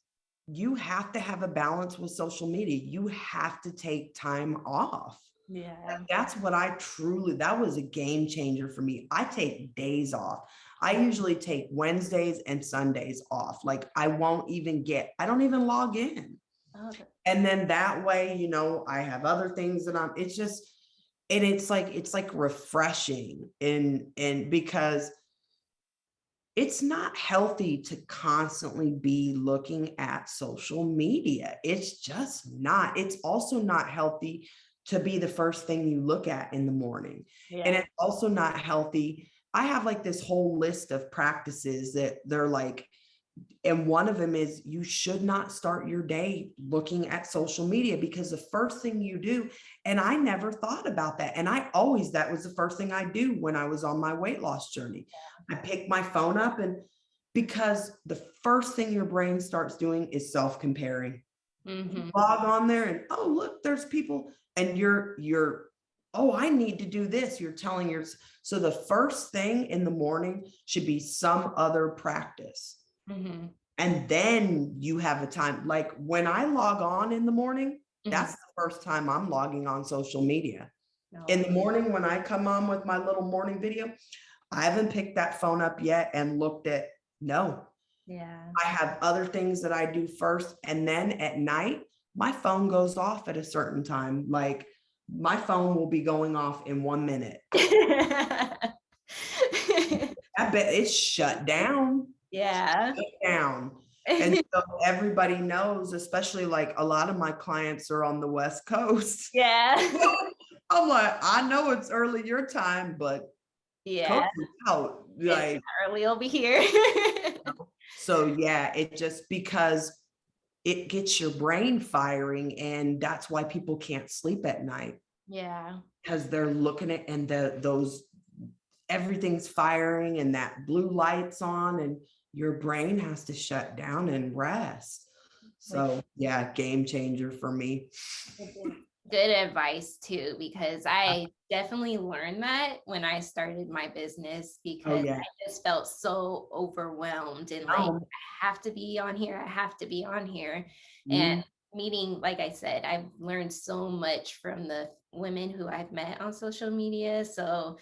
you have to have a balance with social media. You have to take time off. Yeah. That's what that was a game changer for me. I take days off. I usually take Wednesdays and Sundays off. Like I don't even log in. Okay. And then that way, I have other things that and it's like refreshing and because it's not healthy to constantly be looking at social media. It's just not. It's also not healthy to be the first thing you look at in the morning. And Yeah. it's also not healthy. I have like this whole list of practices that they're like, and one of them is you should not start your day looking at social media because the first thing you do, and I never thought about that. And that was the first thing I do when I was on my weight loss journey. I picked my phone up because the first thing your brain starts doing is self-comparing. You Mm-hmm. log on there and, oh, look, there's people and oh, I need to do this. You're telling so the first thing in the morning should be some other practice. Mm-hmm. And then you have a time, like when I log on in the morning, Mm-hmm. that's the first time I'm logging on social media. In No. the morning, when I come on with my little morning video, I haven't picked that phone up yet and no, Yeah. I have other things that I do first. And then at night, my phone goes off at a certain time. Like my phone will be going off in 1 minute. I bet it's shut down. Yeah. Down. And so everybody knows, especially like a lot of my clients are on the West Coast. Yeah. I'm like, I know it's early your time, but Yeah. coast is out. It's Like, early over here. so yeah, it just because it gets your brain firing, and that's why people can't sleep at night Yeah. because they're looking at and those everything's firing and that blue light's on and your brain has to shut down and rest. Which So yeah, game changer for me. is good advice too, because I definitely learned that when I started my business, Oh because yeah. I just felt so overwhelmed and like Oh, I have to be on here, I have to be on here. And mm, meeting, like I said, I've learned so much from the women who I've met on social media. So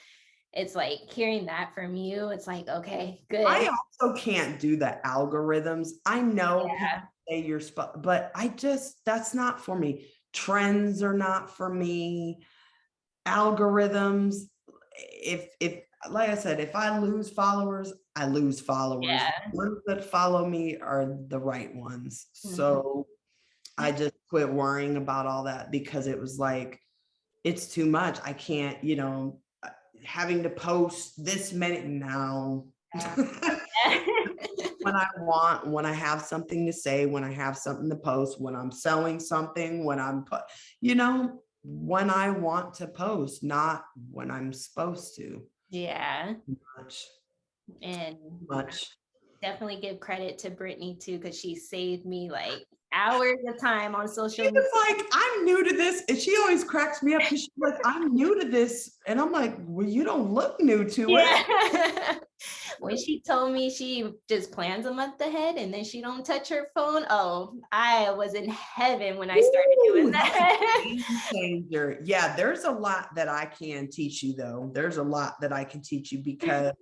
it's like hearing that from you, it's like, okay, good. I also can't do the algorithms. I know people Yeah. say but that's not for me. Trends are not for me. Algorithms, if like I said, if I lose followers, I lose followers. The Yeah. ones that follow me are the right ones. Mhm. So I just quit worrying about all that because it was like, it's too much. I can't, having to post this many now. Yeah. When I have something to say, when I have something to post, when I'm selling something, when I want to post, not when I'm supposed to. Yeah. Much, And much. definitely give credit to Brittany too, because she saved me like hours of time on She social media. was like, I'm new to this. And she always cracks me up because she's like, I'm new to this. And I'm like, well, you don't look new to it. Yeah. When she told me she just plans a month ahead and then she don't touch her phone, oh, I was in heaven when I started doing Ooh, that's a that. game changer. Yeah, there's a lot that I can teach you, though. There's a lot that I can teach you because,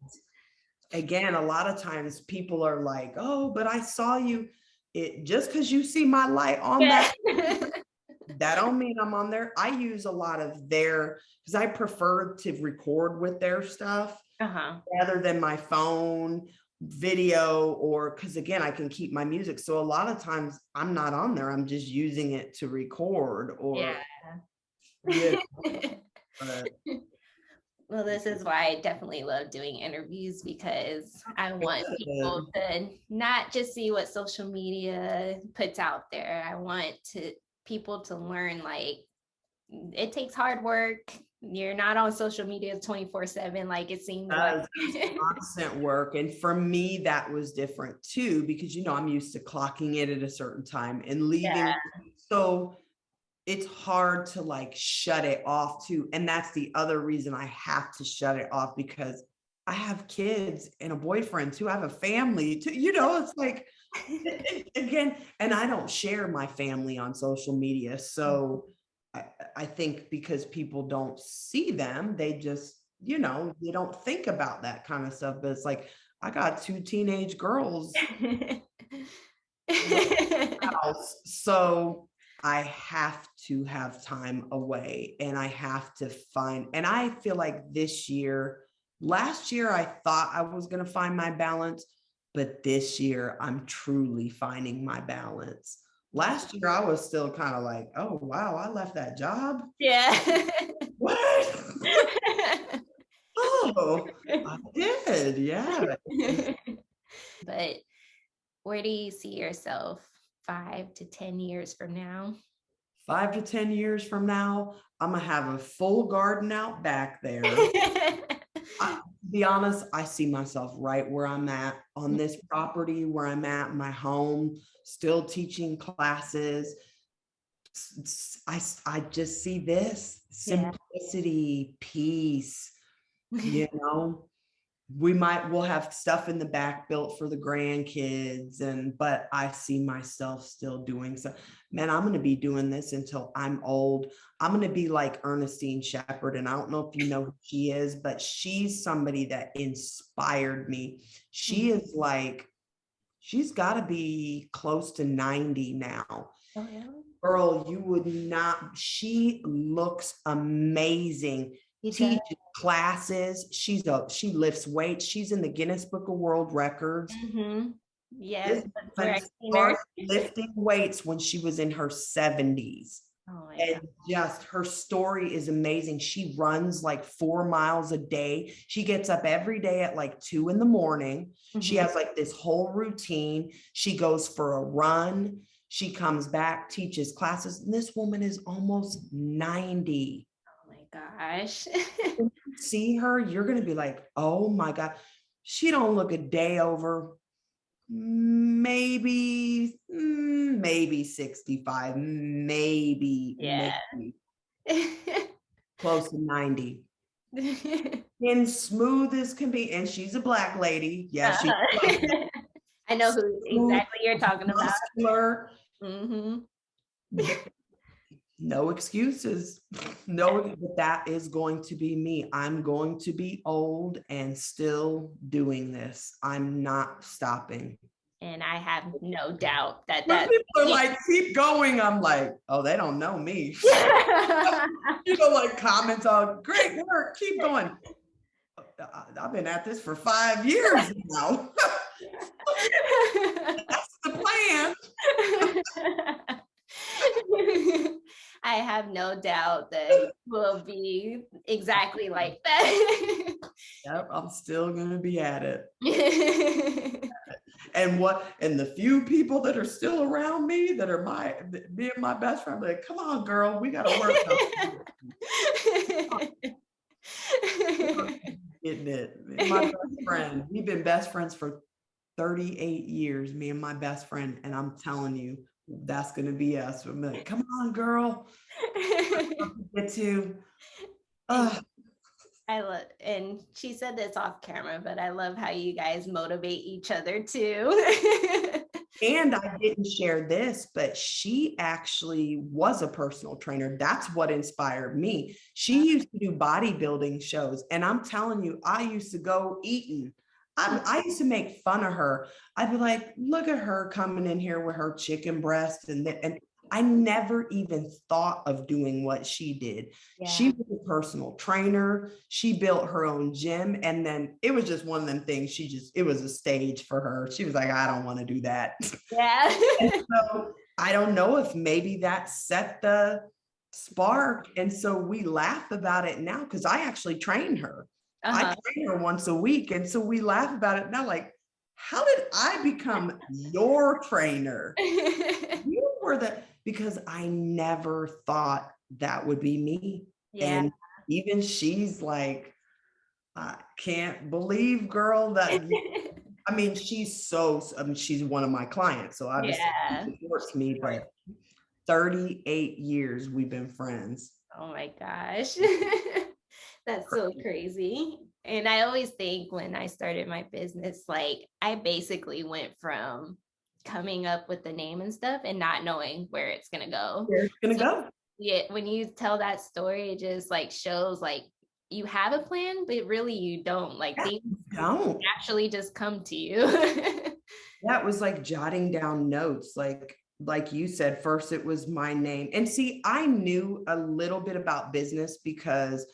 again, a lot of times people are like, oh, but I saw you. It just because you see my light on Yeah. that That don't mean I'm on there. I use a lot of their, because I prefer to record with their stuff rather than my phone video, or because again, I can keep my music. So a lot of times I'm not on there. I'm just using it to record or Yeah. but Well, this is why I definitely love doing interviews, because I want people to not just see what social media puts out there. I want people to learn, like, it takes hard work. You're not on social media 24/7 like it seems like. constant work. And for me, that was different too, because I'm used to clocking it at a certain time and leaving. Yeah. So it's hard to like shut it off too. And that's the other reason I have to shut it off, because I have kids and a boyfriend too. I have a family too. It's like, again, and I don't share my family on social media. So I think because people don't see them, they just, they don't think about that kind of stuff. But it's like, I got 2 teenage girls. So I have to have time away, and I have to find, and I feel like last year, I thought I was going to find my balance, but this year I'm truly finding my balance. Last year, I was still kind of like, oh, wow, I left that job. Yeah. What? Oh, I did. Yeah. But where do you see yourself 5 to 10 years from now? 5 to 10 years from now, I'm going to have a full garden out back there. To be honest, I see myself right where I'm at on this property, where I'm at, my home, still teaching classes. I just see this simplicity, peace, we'll have stuff in the back built for the grandkids, but I see myself still doing so. Man, I'm going to be doing this until I'm old. I'm going to be like Ernestine Shepherd. And I don't know if you know who she is, but she's somebody that inspired me. She is like, she's got to be close to 90 now. Oh, yeah. Girl, you would not, she looks amazing. Teaches classes. She lifts weights. She's in the Guinness Book of World Records. Yes. Started lifting weights when she was in her 70s. Oh my and just her story is amazing. She runs like 4 miles a day. She gets up every day at like 2 a.m. She has like this whole routine. She goes for a run. She comes back, teaches classes. And this woman is almost 90. Gosh. When you see her, you're going to be like, oh my God, she don't look a day over maybe 65, maybe close to 90. And smooth as can be. And she's a Black lady. Yeah, I know who exactly you're talking about. No excuses. No, but that is going to be me. I'm going to be old and still doing this. I'm not stopping. And I have no doubt that people are like, keep going. I'm like, oh, they don't know me. Like comments on, great work, keep going. I've been at this for 5 years now. That's the plan. I have no doubt that it will be exactly like that. Yep, I'm still going to be at it. And the few people that are still around me that are me and my best friend, like, come on, girl, we got to work on getting it. My best friend, we've been best friends for 38 years, me and my best friend, and I'm telling you, that's going to be us. I'm like, come on, girl. Get to. I love, and she said this off camera, but I love how you guys motivate each other too. And I didn't share this, but she actually was a personal trainer. That's what inspired me. She used to do bodybuilding shows. And I'm telling you, I used to go eating. I used to make fun of her. I'd be like, look at her coming in here with her chicken breast. And I never even thought of doing what she did. She Yeah. was a personal trainer. She built her own gym. And then it was just one of them things. It was a stage for her. She was like, I don't want to do that. Yeah. And so I don't know if maybe that set the spark. And so we laugh about it now because I actually train her. I Uh-huh. train her once a week. And so we laugh about it now, like, how did I become your trainer? You were the, because I never thought that would be me. Yeah. And even she's like, I can't believe, girl, that I mean, she's one of my clients, so obviously Yeah. she supports me, but 38 years we've been friends. Oh my gosh. That's so crazy. And I always think when I started my business, like I basically went from coming up with the name and stuff and not knowing where it's gonna go. Where it's gonna So go. yeah, when you tell that story, it just like shows like you have a plan, but really you don't. Like Yeah, things don't. actually just come to you. That was like jotting down notes, like you said, first it was my name. And see, I knew a little bit about business because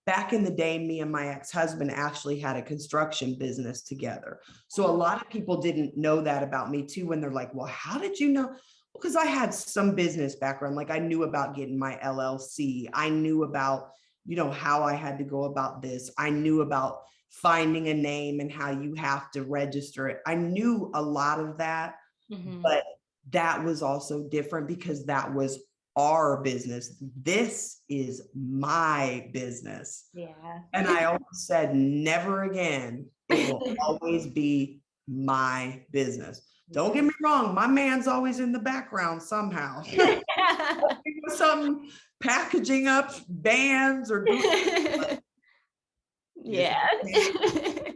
back in the day, me and my ex-husband actually had a construction business together. So a lot of people didn't know that about me too, when they're like, well, how did you know? Because I had some business background. Like I knew about getting my LLC. I knew about, how I had to go about this. I knew about finding a name and how you have to register it. I knew a lot of that, Mhm. but that was also different because that was our business. This is my business. Yeah. And I always said, never again. It will always be my business. Don't get me wrong, my man's always in the background somehow. Something packaging up bands or doing Yeah.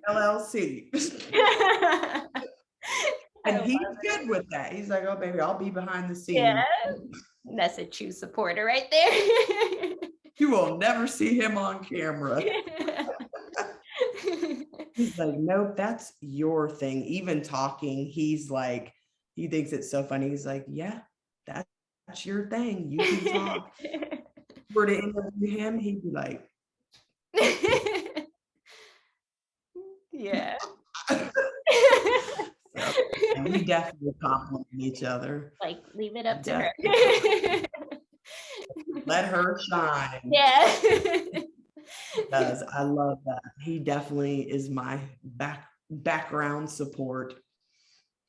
LLC. I And love he's it. good with that. He's like, oh, baby, I'll be behind the Yeah. scenes. That's a true supporter right there. You will never see him on camera. He's like, nope, that's your thing. Even talking, he's like, he thinks it's so funny. He's like, yeah, that's your thing. You can talk. If you were to interview him, he'd be like, Yeah. so, and we definitely compliment each other. Like, leave it up to her. Definitely. Let her shine. Yeah. Does. I love that. He definitely is my background support,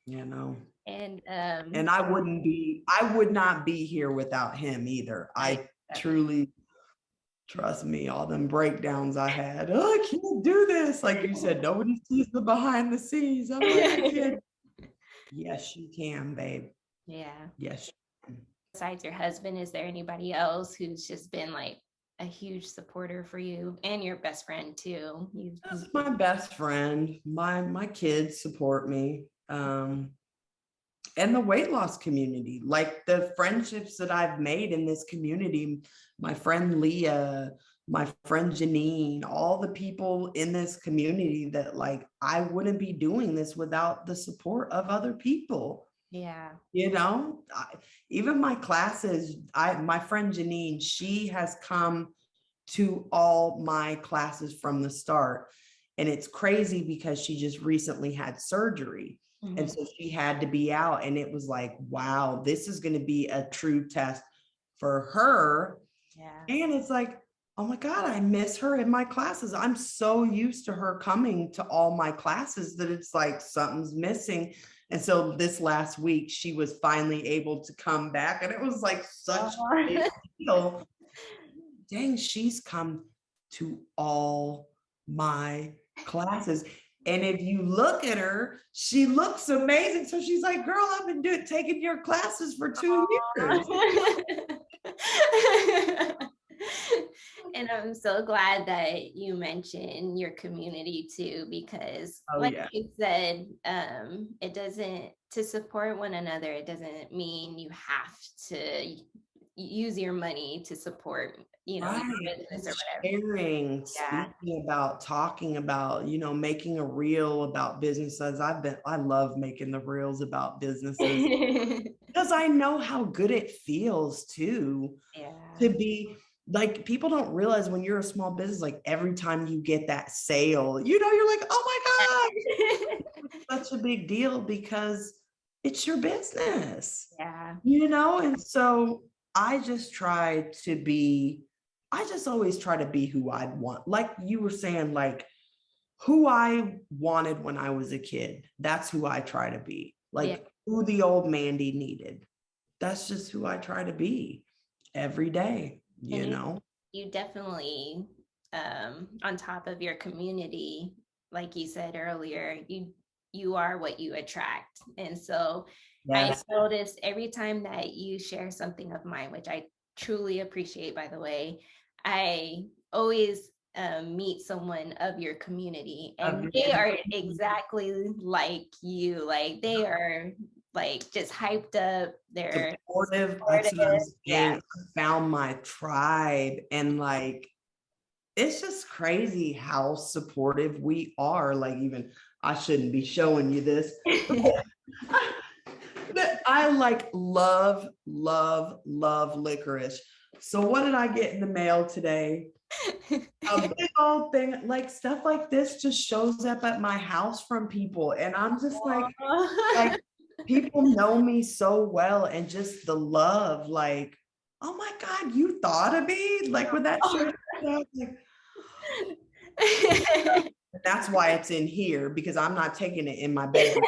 you know. And And I would not be here without him either. I I truly, trust me, all them breakdowns I had. Oh, I can't do this. Like you said, nobody sees the behind the scenes. I'm like, I can't. Yes, you can, babe. Yeah. Yes. Besides your husband, is there anybody else who's just been like a huge supporter for you and your best friend too? This is my best friend. My kids support me. And the weight loss community, like the friendships that I've made in this community, my friend Leah, my friend Janine, all the people in this community that like I wouldn't be doing this without the support of other people. Yeah. Even my classes, my friend Janine, she has come to all my classes from the start. And it's crazy because she just recently had surgery. And Mhm. so she had to be out. And it was like, wow, this is going to be a true test for her. Yeah. And it's like, oh my God, I miss her in my classes. I'm so used to her coming to all my classes that it's like something's missing. And so this last week, she was finally able to come back. And it was like such a big deal. Dang, she's come to all my classes. And if you look at her, she looks amazing. So she's like, girl, I've been taking your classes for 2 years. And I'm so glad that you mentioned your community too, because Oh, like yeah. you said, it doesn't, to support one another, it doesn't mean you have to use your money to support, Right. your business or whatever. Sharing, Yeah. speaking about, talking about, making a reel about businesses. I love making the reels about businesses because I know how good it feels too, Yeah. to be like, people don't realize when you're a small business, like every time you get that sale, you're like, oh my God, such a big deal because it's your business, Yeah. and so I just try to be, I just always try to be who I'd want. Like you were saying, like who I wanted when I was a kid. That's who I try to be. Yeah. Like who the old Mandy needed. That's just who I try to be every day, And you definitely, on top of your community, like you said earlier, you are what you attract. And so I Yes. noticed every time that you share something of mine, which I truly appreciate, by the way, I always meet someone of your community, and they are exactly like you. Like they are like just hyped up. They're Supportive. That's what I'm supportive. Yeah. saying. I found my tribe, and like it's just crazy how supportive we are. Like, even I shouldn't be showing you this. But I like love, love, love licorice. So what did I get in the mail today? A big old thing, like stuff like this just shows up at my house from people. And I'm just like people know me so well, and just the love, like, oh my God, you thought of me? Like when that shirt, like, that's why it's in here, because I'm not taking it in my bedroom.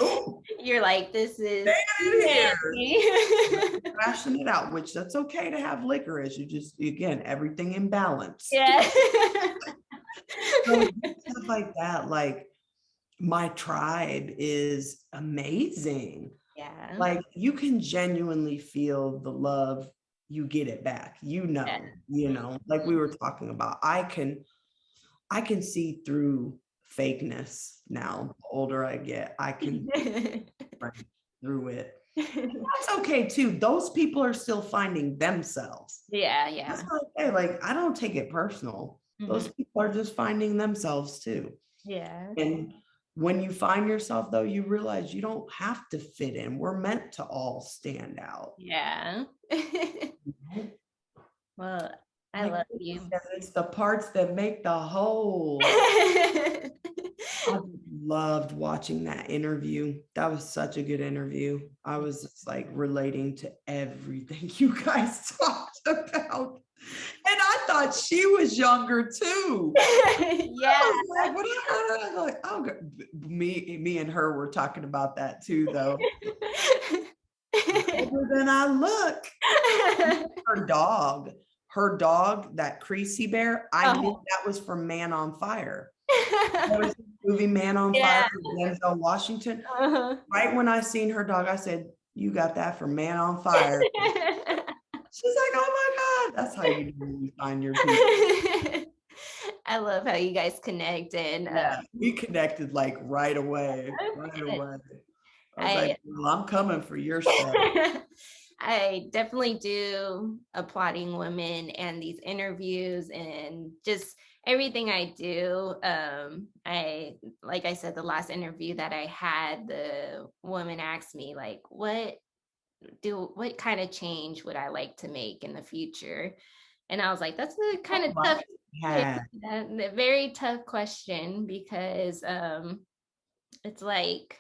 Oh, You're like, this is in here. Mandy. Crashing it out, which that's okay to have licorice. You just, again, everything in balance. Yeah. So stuff like that, like my tribe is amazing. Yeah. Like you can genuinely feel the love, you get it back, like we were talking about. I can see through fakeness now. The older I get, I can break through it. That's okay too. Those people are still finding themselves. Yeah. That's okay. Like I don't take it personal. Those Mhm. people are just finding themselves too. Yeah. And when you find yourself, though, you realize you don't have to fit in. We're meant to all stand out. Yeah. Well, I Like love you. it's the parts that make the whole. I loved watching that interview. That was such a good interview. I was just like relating to everything you guys talked about. And I thought she was younger too. Yeah. I was like, when I heard her, I was like, oh, me and her were talking about that too, though. Older than I look. Her dog, that Creasy Bear, I knew that was from Man on Fire. That was the movie Man on Fire with Denzel Washington. Uh-huh. Right when I seen her dog, I said, you got that from Man on Fire. She's like, oh my God. That's how you do when you find your people. I love how you guys connect, and We connected like right away. Right away. I was like, well, I'm coming for your stuff. I definitely do applauding women and these interviews and just everything I do. I, like I said, the last interview that I had, the woman asked me like, what kind of change would I like to make in the future? And I was like, that's a kind of tough, a very tough question, because it's like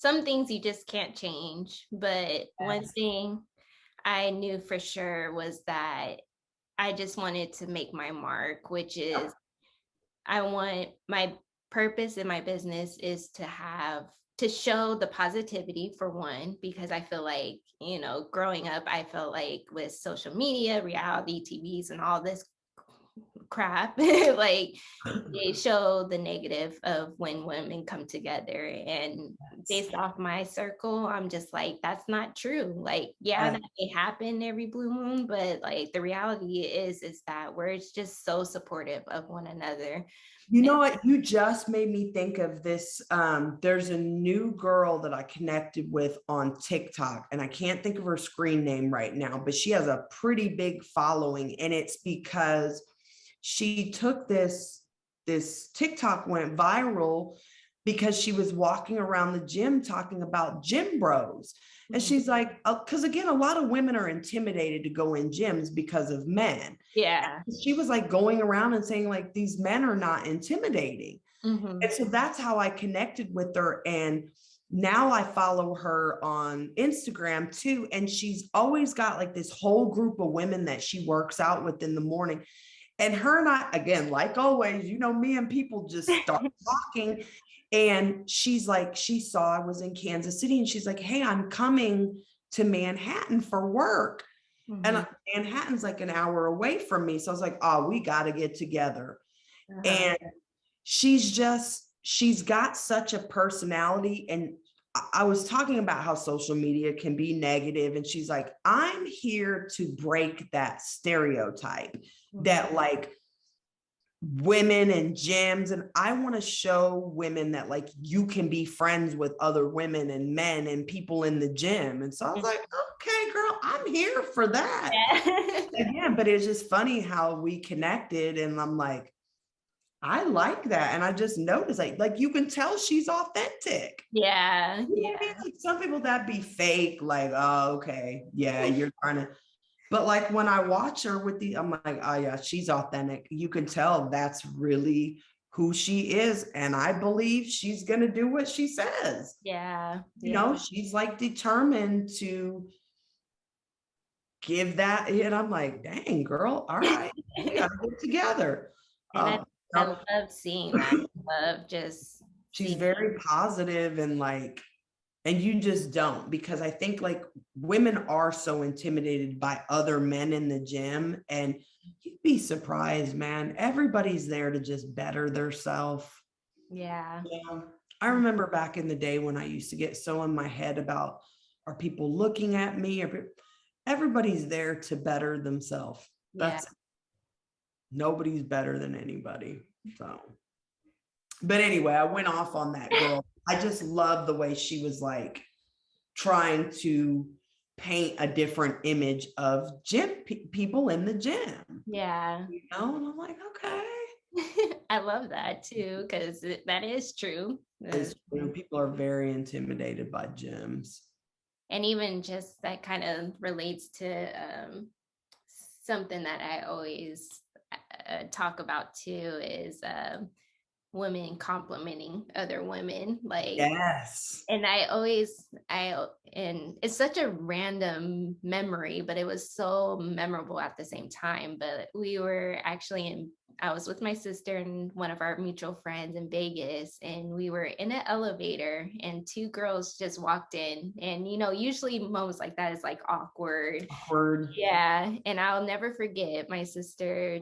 some things you just can't change. But one thing I knew for sure was that I just wanted to make my mark, which is I want my purpose in my business is to show the positivity, for one, because I feel like, growing up, I felt like with social media, reality TVs, and all this crap. Like they show the negative of when women come together, and based off my circle, I'm just like, that's not true. Like, yeah, Yeah. that may happen every blue moon, but like the reality is that we're just so supportive of one another. You know what? You just made me think of this. There's a new girl that I connected with on TikTok, and I can't think of her screen name right now, but she has a pretty big following, and it's because she took this TikTok went viral because she was walking around the gym talking about gym bros. And Mhm. she's like, because again, a lot of women are intimidated to go in gyms because of men. Yeah. She was like going around and saying like these men are not intimidating. And Hmm. so that's how I connected with her. And now I follow her on Instagram too. And she's always got like this whole group of women that she works out with in the morning. And her and I, again, like always, me and people just start talking. And she's like, she saw I was in Kansas City and she's like, hey, I'm coming to Manhattan for work. And Hmm. Manhattan's like an hour away from me. So I was like, oh, we got to get together. Uh-huh. And she's got such a personality. And I was talking about how social media can be negative, and she's like, I'm here to break that stereotype Mhm. that like women and gyms, and I want to show women that like you can be friends with other women and men and people in the gym. And so I was like, okay, girl, I'm here for that. Yeah. Again, but it's just funny how we connected, and I'm like, I like that. And I just noticed like you can tell she's authentic. Yeah. You know what I mean? Yeah. Like some people that be fake, like, oh, okay, yeah, you're trying to. But like when I watch her with I'm like, oh yeah, she's authentic. You can tell that's really who she is. And I believe she's gonna do what she says. Yeah. Yeah. She's like determined to give that. And I'm like, dang, girl, all right, we gotta get together. And Um, I no, love seeing that. I love just she's seeing. very positive and like, and you just don't, because I think like women are so intimidated by other men in the gym, and you'd be surprised, man. Everybody's there to just better themselves. Yeah. Yeah. I remember back in the day when I used to get so in my head about, are people looking at me? Everybody's there to better themselves. Yeah. That's Nobody's better than anybody. So, but anyway, I went off on that girl. I just love the way she was like trying to paint a different image of gym people in the gym, Yeah. and I'm like, okay. I love that too, because that is true. It's true. People are very intimidated by gyms. And even just that kind of relates to something that I always talk about too is women complimenting other women. Like, Yes. and and it's such a random memory, but it was so memorable at the same time. But we were actually I was with my sister and one of our mutual friends in Vegas, and we were in an elevator, and two girls just walked in. And, usually moments like that is like awkward. Awkward. Yeah. And I'll never forget my sister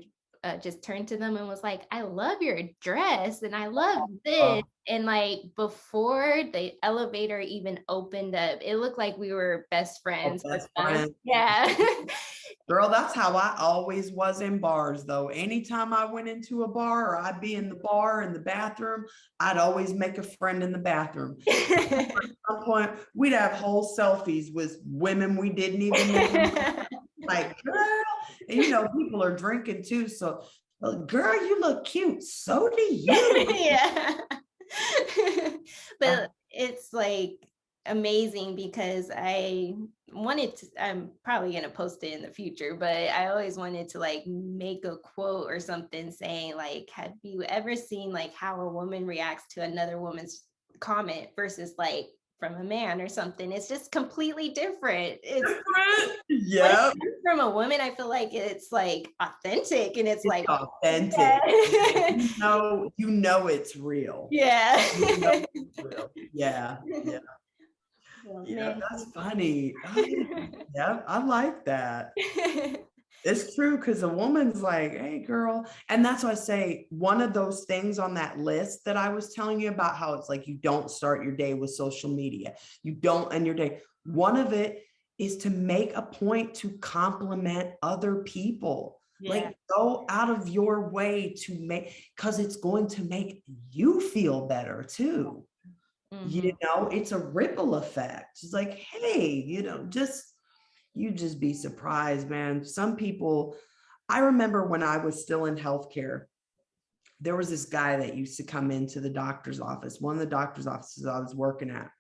just turned to them and was like, I love your dress and I love this. And like before the elevator even opened up, it looked like we were best friends with Best them. friend. Yeah. Girl, that's how I always was in bars, though. Anytime I went into a bar or I'd be in the bar in the bathroom, I'd always make a friend in the bathroom. At some point, we'd have whole selfies with women we didn't even know. Like, girl, and people are drinking too. So, girl, you look cute. So do you. Yeah. But it's like amazing because I'm probably going to post it in the future, but I always wanted to like make a quote or something saying like, have you ever seen like how a woman reacts to another woman's comment versus like from a man or something? It's just completely different. It's Different. when it Yep. comes from a woman, I feel like it's like authentic and it's It's like, authentic. yeah. It's real. Yeah. It's real. Yeah. Yeah. Well, Yeah. man. That's funny. Yeah. I like that. It's true, because a woman's like, hey, girl. And that's why I say one of those things on that list that I was telling you about, how it's like you don't start your day with social media. You don't end your day. One of it is to make a point to compliment other people. Yeah. Like, go out of your way to make, because it's going to make you feel better too. Mm-hmm. It's a ripple effect. It's like, hey, you just be surprised, man. Some people, I remember when I was still in healthcare, there was this guy that used to come into the doctor's office, one of the doctor's offices I was working at.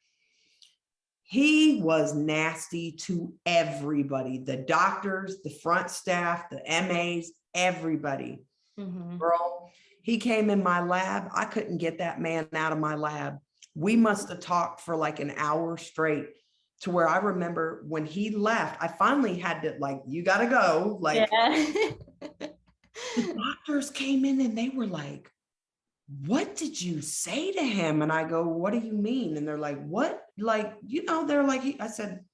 He was nasty to everybody, the doctors, the front staff, the MAs, everybody. Mm-hmm. Girl, he came in my lab. I couldn't get that man out of my lab. We must have talked for like an hour straight, to where I remember when he left, I finally had to, like, you got to go. Like, Yeah. the doctors came in and they were like, what did you say to him? And I go, what do you mean? And they're like, what? Like, they're like, I said,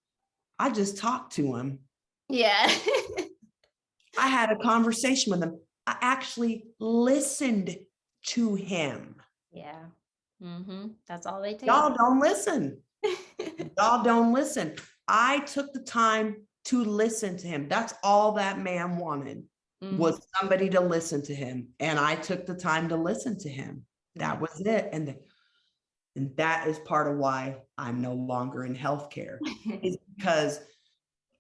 I just talked to him. Yeah. I had a conversation with him. I actually listened to him. Yeah. Mm-hmm. That's all they take. Y'all don't listen. Y'all don't listen. I took the time to listen to him. That's all that man wanted, was somebody to listen to him. And I took the time to listen to him. That was it. And that is part of why I'm no longer in healthcare, is because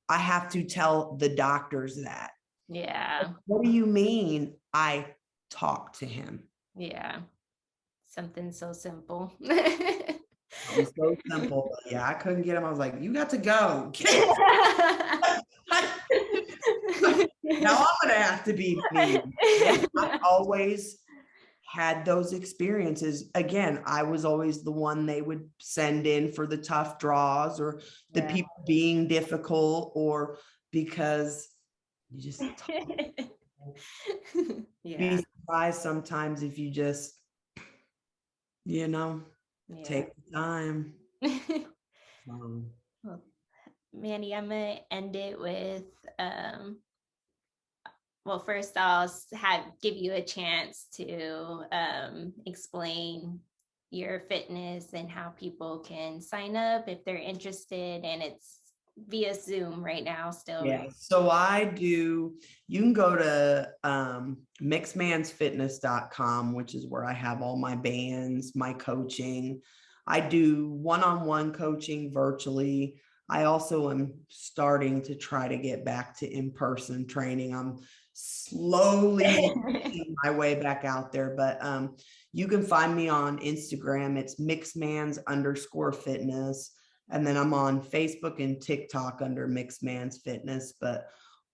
I have to tell the doctors that. Yeah. What do you mean? I talked to him. Yeah. Something so simple. It was so simple. But yeah, I couldn't get him. I was like, you got to go. Now I'm going to have to be me. I always had those experiences. Again, I was always the one they would send in for the tough draws, or the people being difficult, or because you just be surprised sometimes if you just, take the time. Well, Mandy, I'm gonna end it with well, first I'll give you a chance to explain your fitness and how people can sign up if they're interested, and it's via Zoom right now still. Yeah, Right? so you can go to mixedmanzfitness.com, which is where I have all my bands, my coaching. I do one-on-one coaching virtually. I also am starting to try to get back to in-person training. I'm slowly making my way back out there, but you can find me on Instagram. It's mixedmanz_fitness. And then I'm on Facebook and TikTok under Mixedmanz Fitness. But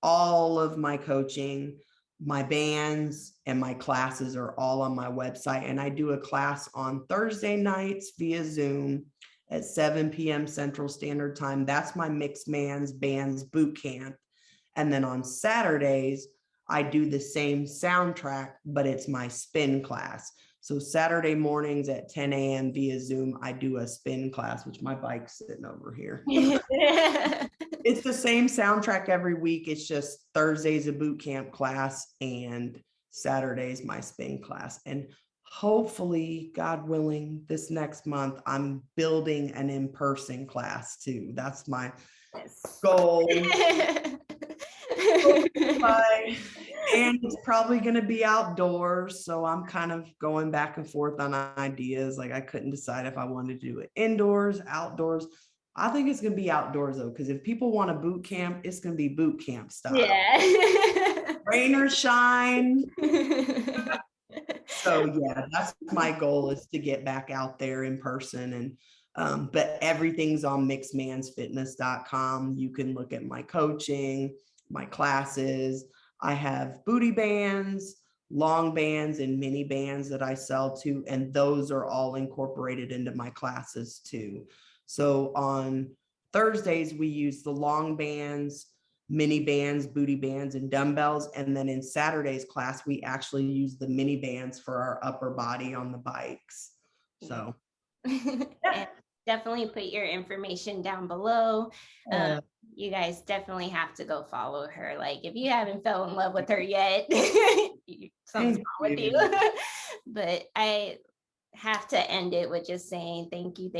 all of my coaching, my bands, and my classes are all on my website. And I do a class on Thursday nights via Zoom at 7 p.m. Central Standard Time. That's my Mixedmanz Bands Boot Camp. And then on Saturdays, I do the same soundtrack, but it's my spin class. So Saturday mornings at 10 a.m. via Zoom, I do a spin class, which my bike's sitting over here. It's the same soundtrack every week. It's just Thursday's a boot camp class and Saturday's my spin class. And hopefully, God willing, this next month, I'm building an in-person class too. That's my goal. And it's probably going to be outdoors. So I'm kind of going back and forth on ideas. Like, I couldn't decide if I wanted to do it indoors, outdoors. I think it's going to be outdoors though, because if people want a boot camp, it's going to be boot camp style. Yeah. Rain or shine. So yeah, that's my goal, is to get back out there in person. And but everything's on mixedmanzfitness.com. You can look at my coaching, my classes. I have booty bands, long bands, and mini bands that I sell to, and those are all incorporated into my classes too. So on Thursdays, we use the long bands, mini bands, booty bands, and dumbbells. And then in Saturday's class, we actually use the mini bands for our upper body on the bikes. So yeah. definitely put your information down below. Um, Yeah, you guys definitely have to go follow her. Like if you haven't fell in love with her yet, something's thank wrong with you. you. But I have to end it with just saying thank you,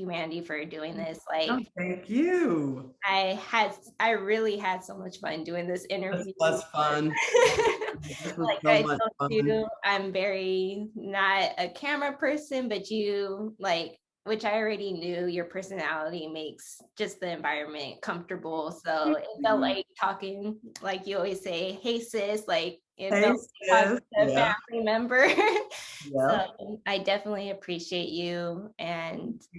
Mandy, for doing this. No, Like thank you. I really had so much fun doing this This interview. was fun. This was Like so I much told fun. you, I'm very not a camera person, but you like, which I already knew, your personality makes just the environment comfortable. So Thank it felt you. like talking, like you always say, hey sis, like it Hey, felt like talking sis. to a Yeah, family member. yeah. So I definitely appreciate you,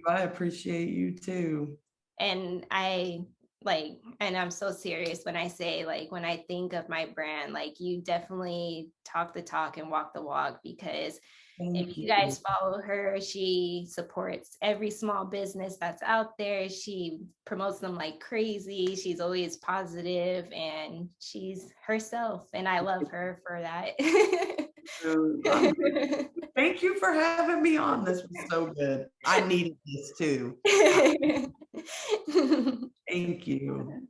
I appreciate you too. and I like, and I'm so serious when I say, like, when I think of my brand, like you definitely talk the talk and walk the walk, because if Thank you you. guys follow her, she supports every small business that's out there. She promotes them like crazy. She's always positive and she's herself. And I love her for that. I'm- Thank you for having me on. This was so good. I needed this too. Thank you.